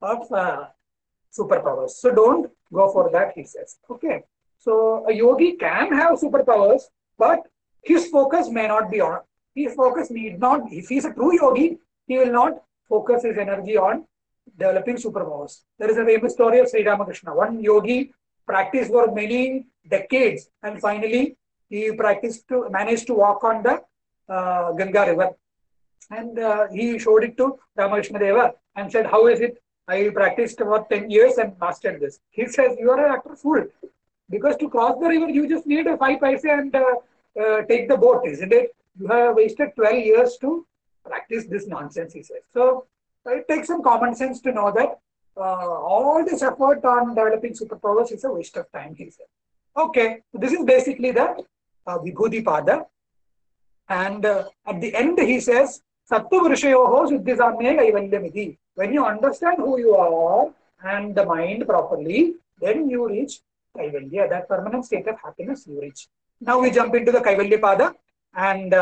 S1: of superpowers. So don't go for that, he says. Okay. So a yogi can have superpowers, but his focus may not be on. His focus need not, if he is a true yogi, he will not focus his energy on developing superpowers. There is a famous story of Sri Ramakrishna. One yogi practiced for many decades and finally he managed to walk on the Ganga river. And he showed it to Ramakrishna Deva and said, how is it? I practiced for 10 years and mastered this. He says, you are an utter fool. Because to cross the river, you just need a 5 paise and take the boat, isn't it? You have wasted 12 years to practice this nonsense, he says. So it takes some common sense to know that all this effort on developing superpowers is a waste of time, he said. Okay, so this is basically the Vibhuti Pada. And at the end, he says, Sattu Vrushayoho Siddhisamye Kaivalyamiti. When you understand who you are and the mind properly, then you reach Kaivalya, that permanent state of happiness you reach. Now we jump into the Kaivalya Pada. And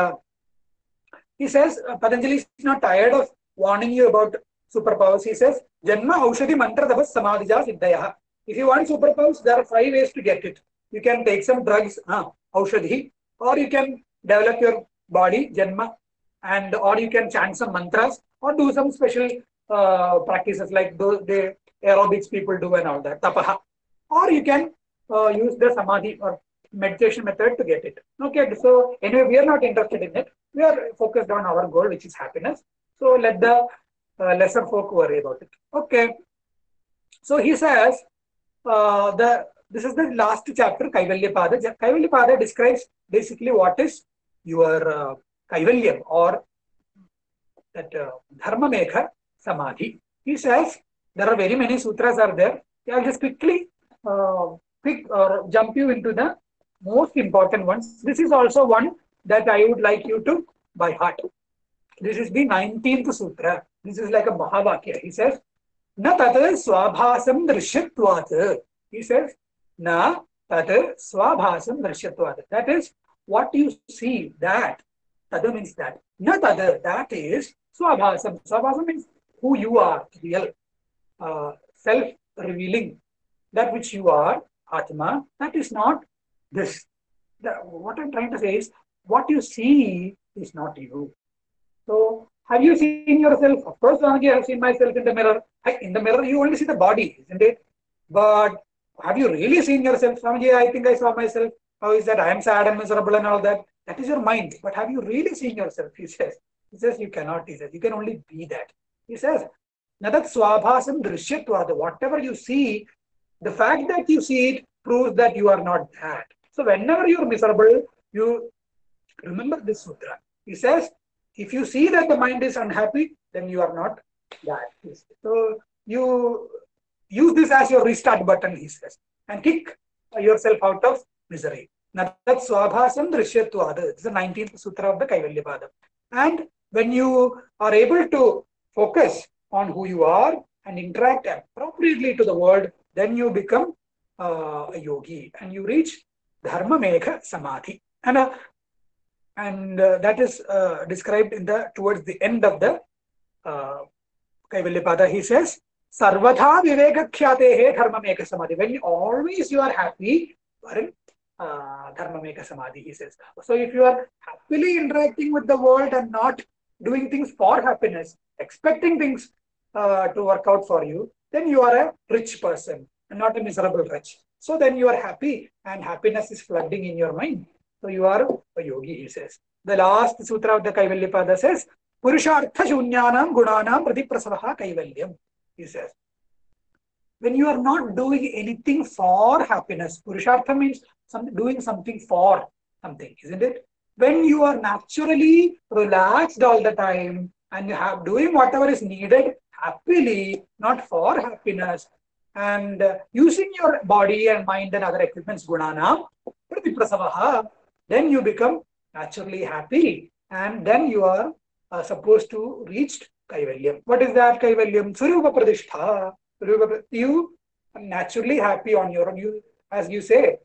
S1: he says, Patanjali is not tired of warning you about superpowers. He says, Janma Aushadhi Mantra Tapas Samadhija Siddhayaha. If you want superpowers, there are 5 ways to get it. You can take some drugs, Aushadhi, or you can develop your body, Janma, and or you can chant some mantras, or do some special practices like the aerobics people do and all that, Tapaha. Or you can use the Samadhi or meditation method to get it. Okay, so anyway, we are not interested in it. We are focused on our goal, which is happiness. So let the lesser folk worry about it. Okay. So he says, this is the last chapter, Kaivalya Pada. Kaivalya Pada describes basically what is your Kaivalyam or that Dharma Mekha Samadhi. He says, there are very many sutras are there. I'll just quickly jump you into the most important ones. This is also one that I would like you to by heart. This is the 19th sutra. This is like a Mahavakya. He says, Na tat swabhasam drishyatvat. He says, Na tat swabhasam drishyatvat. That is what you see, that. Tada means that. Na tat, that is swabhasam. Swabhasam means who you are, real, self-revealing. That which you are, Atma, that is not this. What I'm trying to say is, what you see is not you. So, Have you seen yourself? Of course, Swamiji, I have seen myself in the mirror. In the mirror, you only see the body, isn't it? But have you really seen yourself? Swamiji, I think I saw myself. How is that? I am sad and miserable and all that. That is your mind. But have you really seen yourself? He says. He says, you cannot. He says, you can only be that. He says, Nadat swabhasam drishyatvad. Whatever you see, the fact that you see it proves that you are not that. So whenever you are miserable, you remember this sutra. He says, if you see that the mind is unhappy, then you are not that. So you use this as your restart button, he says, and kick yourself out of misery. Natat swabhasam drishyatvad. This is the 19th sutra of the Kaivalyapada. And when you are able to focus on who you are and interact appropriately to the world, then you become a yogi and you reach dharma megha samadhi. And that is described in towards the end of the Kaivalyapada. He says, Sarvadha viveka khyate dharma megha samadhi. When always you are happy, you are in dharma megha samadhi, he says. So if you are happily interacting with the world and not doing things for happiness, expecting things to work out for you, then you are a rich person and not a miserable rich. So then you are happy and happiness is flooding in your mind. So you are a yogi, he says. The last sutra of the Kaivalyapada says, Purushartha shunyanam gunanam pratiprasavaha kaivalyam. He says, when you are not doing anything for happiness, Purushartha means doing something for something, isn't it? When you are naturally relaxed all the time and you have doing whatever is needed happily, not for happiness, and using your body and mind and other equipments, gunanam pratiprasavaha, then you become naturally happy, and then you are supposed to reach Kaivalyam. What is that Kaivalyam? Surupa Pradishtha. You are naturally happy on your own. You, as you say,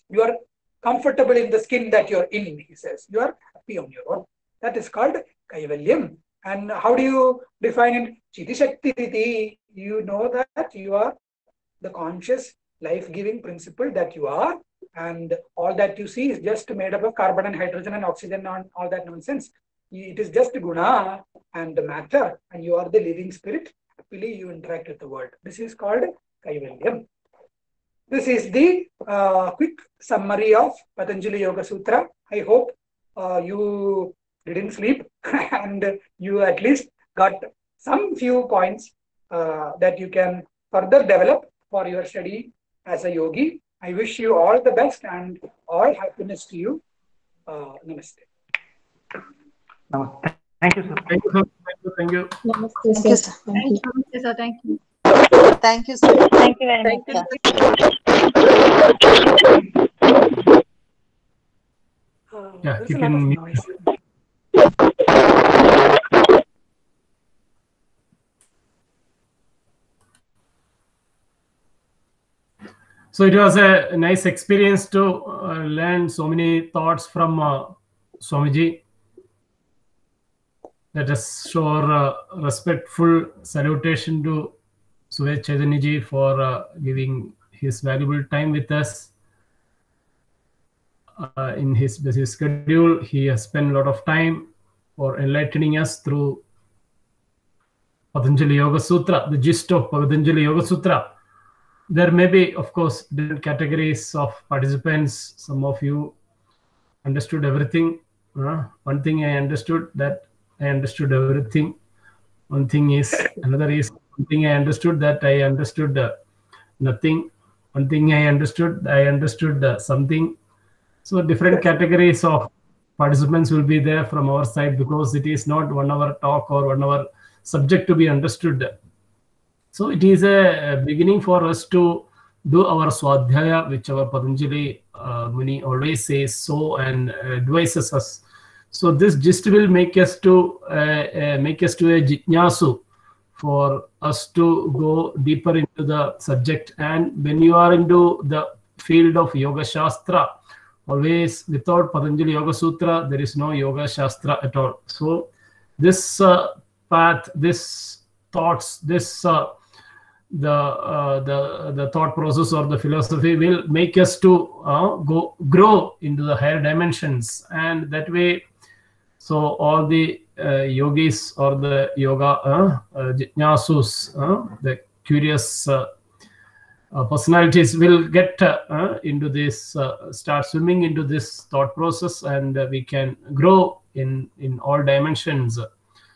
S1: you are comfortable in the skin that you are in, he says. You are happy on your own. That is called Kaivalyam. And how do you define it? Chiti Shakti Riti. You know that you are the conscious, life-giving principle that you are, and all that you see is just made up of carbon and hydrogen and oxygen and all that nonsense. It is just guna and matter, and you are the living spirit. Happily you interact with the world. This is called Kaivalyam. This is the quick summary of Patanjali Yoga Sutra. I hope you didn't sleep and you at least got some few points that you can further develop for your study as a yogi. I wish you all the best and all happiness to you. Namaste.
S5: Thank you, sir.
S2: Thank you, sir. Thank you.
S4: Thank you, sir.
S6: Thank you, sir. Thank you.
S4: Thank you, sir.
S3: Thank you very much, sir.
S2: Yeah,
S1: There's
S2: you
S1: a lot of
S2: can.
S1: noise.
S2: So it was a nice experience to learn so many thoughts from Swamiji. Let us show our respectful salutation to Suved Chaitanyaji for giving his valuable time with us. In his busy schedule, he has spent a lot of time for enlightening us through Patanjali Yoga Sutra, the gist of Patanjali Yoga Sutra. There may be, of course, different categories of participants. Some of you understood everything. One thing I understood, that I understood everything. One thing is, another is, one thing I understood, that I understood nothing. One thing I understood something. So different categories of participants will be there from our side, because it is not 1 hour talk or 1 hour subject to be understood. So it is a beginning for us to do our swadhyaya, which our Patanjali Muni always says so and advises us. So this gist will make us to a jitnyasu, for us to go deeper into the subject. And when you are into the field of Yoga Shastra, always without Patanjali Yoga Sutra, there is no Yoga Shastra at all. So this path, this thoughts, this the thought process or the philosophy will make us to grow into the higher dimensions, and that way, so all the yogis or the yoga jnanasus, the curious personalities will get into this, start swimming into this thought process, and we can grow in all dimensions.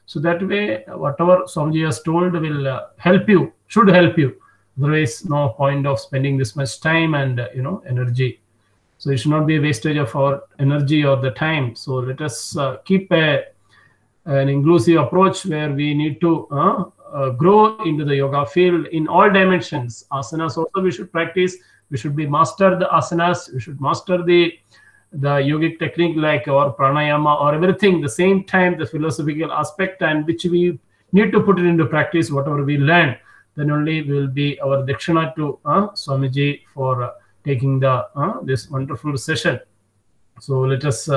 S2: So that way, whatever Swamiji has told will help you, should help you. Otherwise, no point of spending this much time and energy. So it should not be a wastage of our energy or the time. So let us keep an inclusive approach where we need to grow into the yoga field in all dimensions. Asanas also we should practice. We should be master the asanas. We should master the yogic technique like or pranayama or everything. The same time, the philosophical aspect, and which we need to put it into practice. Whatever we learn, then only will be our dakshina to Swamiji for taking the this wonderful session. So let us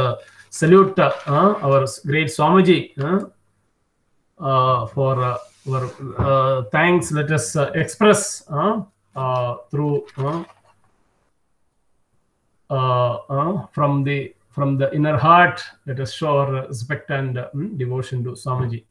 S2: salute our great Swamiji for our thanks. Let us express through from the inner heart. Let us show our respect and devotion to Swamiji.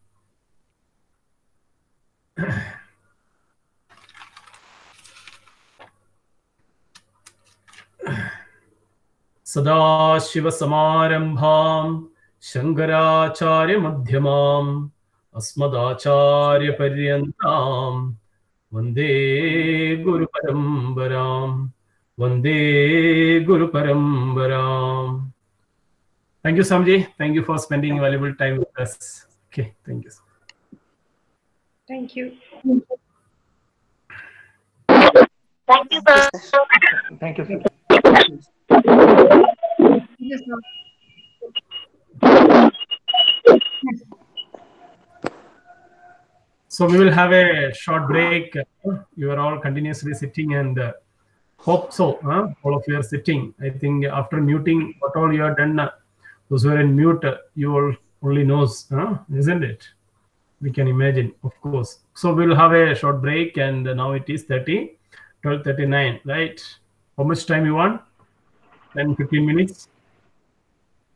S2: Sadashivasamarambham Shankaracharya Madhyamam Asmadacharya Paryantam Vande Guru Parambaram. Vande Guru Parambaram. Thank you, Swamiji. Thank you for spending valuable time with us. Okay, thank you.
S5: Thank you.
S3: Thank you, sir.
S1: Thank you, sir.
S5: Yes, sir.
S2: So we will have a short break. You are all continuously sitting, and hope so. All of you are sitting. I think after muting, what all you have done, those who are in mute, you all only knows, isn't it? We can imagine, of course. So we'll have a short break, and now it is 12:39, right? How much time you want? 10-15 minutes.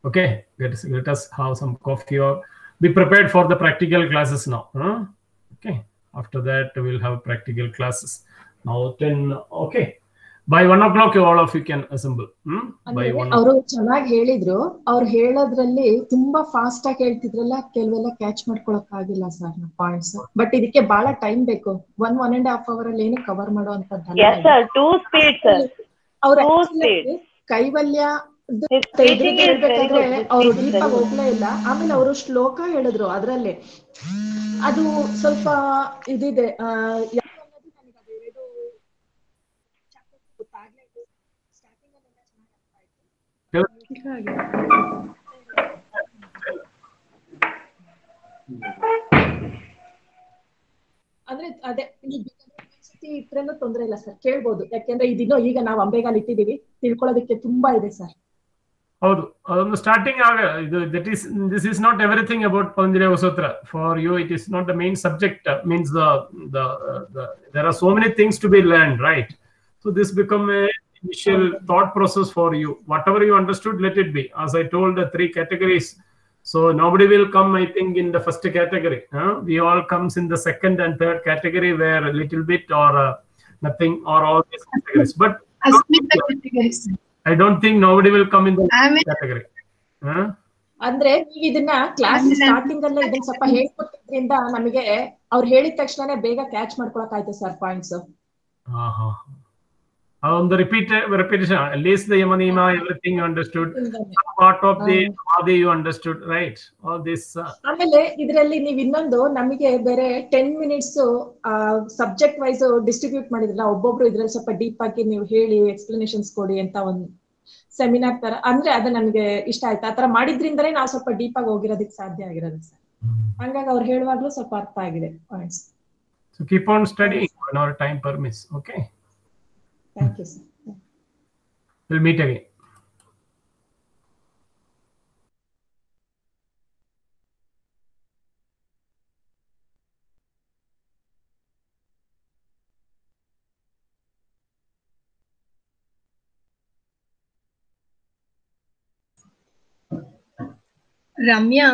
S2: Okay, let us have some coffee or be prepared for the practical classes now. Okay, after that we'll have practical classes. Now 10. Okay, by 1 o'clock all of you can assemble. By 1 o'clock.
S4: ಅವರು ಚೆನ್ನಾಗಿ ಹೇಳಿದ್ರು. ಅವ್ರು ಹೇಳೋದ್ರಲ್ಲಿ ತುಂಬಾ fast ಆಗಿ ಹೇಳ್ತಿದ್ರಲ್ಲ, ಕೆಲವೆಲ್ಲ catch ಮಾಡ್ಕೊಳಕ್ ಆಗಿಲ್ಲ sir points. But ಇದಕ್ಕೆ ಬಹಳ ಟೈಮ್ ಬೇಕು. 1.5 hour ಅಲ್ಲಿ ಏನು cover ಮಾಡುವಂತದ್ದಲ್ಲ.
S3: Yes, sir. 2 speeds, sir.
S4: ಅವ್ರ
S3: 2 speeds.
S4: ಕೈವಲ್ಯ
S3: ಹೇಳ್ಬೇಕಾದ್ರೆ
S4: ಅವ್ರು ಡೀಪ್ ಆಗಿ ಹೋಗ್ಲೇ ಇಲ್ಲ. ಆಮೇಲೆ ಅವರು ಶ್ಲೋಕ ಹೇಳಿದ್ರು, ಅದ್ರಲ್ಲಿ ಅದು ಸ್ವಲ್ಪ ಇದಿದೆ. ಅಂದ್ರೆ ಅದೇ ಇಟ್ರೇನು ತೊಂದ್ರೆ ಇಲ್ಲ ಸರ್, ಕೇಳ್ಬೋದು. ಯಾಕೆಂದ್ರೆ ಇದಿನ್ನೋ ಈಗ ನಾವು ಅಂಬೆಗಾಲ್ ಇಟ್ಟಿದೀವಿ, ತಿಳ್ಕೊಳ್ಳೋದಕ್ಕೆ ತುಂಬಾ ಇದೆ ಸರ್.
S2: ಹೌದು, ಅದೊಂದು starting this is not everything about Patanjali Yoga Sutra. For you it is not the main subject, means there are so many things to be learned, right? So this become a initial thought process for you. Whatever you understood, let it be. As I told, the 3 categories. So nobody will come, I think, in the first category. We all comes in the second and third category, where a little bit or nothing, or all these categories. But I don't think nobody will come in the category.
S4: ಅಂದ್ರೆ ನೀವು ಇದನ್ನ class starting ಅಲ್ಲೇ ಇದನ್ನ ಸ್ವಲ್ಪ ಹೇಳ್ಕೊಟ್ಟಿದ್ರಿಂದ ನಮಗೆ ಅವ್ರು ಹೇಳಿದ ತಕ್ಷಣನೇ ಬೇಗ ಕ್ಯಾಚ್ ಮಾಡ್ಕೊಳಕ್ ಆಯ್ತು sir points.
S2: On the repetition, at least the Yamanima, everything you understood. Some part of the Adi you understood, right? All this.
S4: ಆಮೇಲೆ ಇದರಲ್ಲಿ ನೀವು ಇನ್ನೊಂದು ನಮಗೆ ಬೇರೆ 10 minutes ಸಬ್ಜೆಕ್ಟ್ ವೈಸ್ ಡಿಸ್ಟ್ರಿಬ್ಯೂಟ್ ಮಾಡಿದ್ರಲ್ಲ, ಒಬ್ಬೊಬ್ರು ಇದ್ರಲ್ಲಿ ಸ್ವಲ್ಪ ಡೀಪ್ ಆಗಿ ನೀವು ಹೇಳಿ ಎಕ್ಸ್ಪ್ಲನೇಷನ್ಸ್ ಕೊಡಿ ಅಂತ ಒಂದು ಸೆಮಿನಾರ್ ತರ. ಅಂದ್ರೆ ಅದು ನಮ್ಗೆ ಇಷ್ಟ ಆಯ್ತು. ಆತರ ಮಾಡಿದ್ರಿಂದಲೇ ನಾವು ಸ್ವಲ್ಪ ಡೀಪ್ ಆಗಿ ಹೋಗಿರೋದಕ್ಕೆ ಸಾಧ್ಯ ಆಗಿರೋದು ಸರ್. ಹಂಗಾಗಿ ಅವ್ರು ಹೇಳುವಾಗ್ಲೂ ಸ್ವಲ್ಪ ಅರ್ಥ ಆಗಿದೆ points.
S2: So keep on studying when our time permits. Okay.
S4: Thank you, sir.
S2: We'll meet again.
S5: Ramya,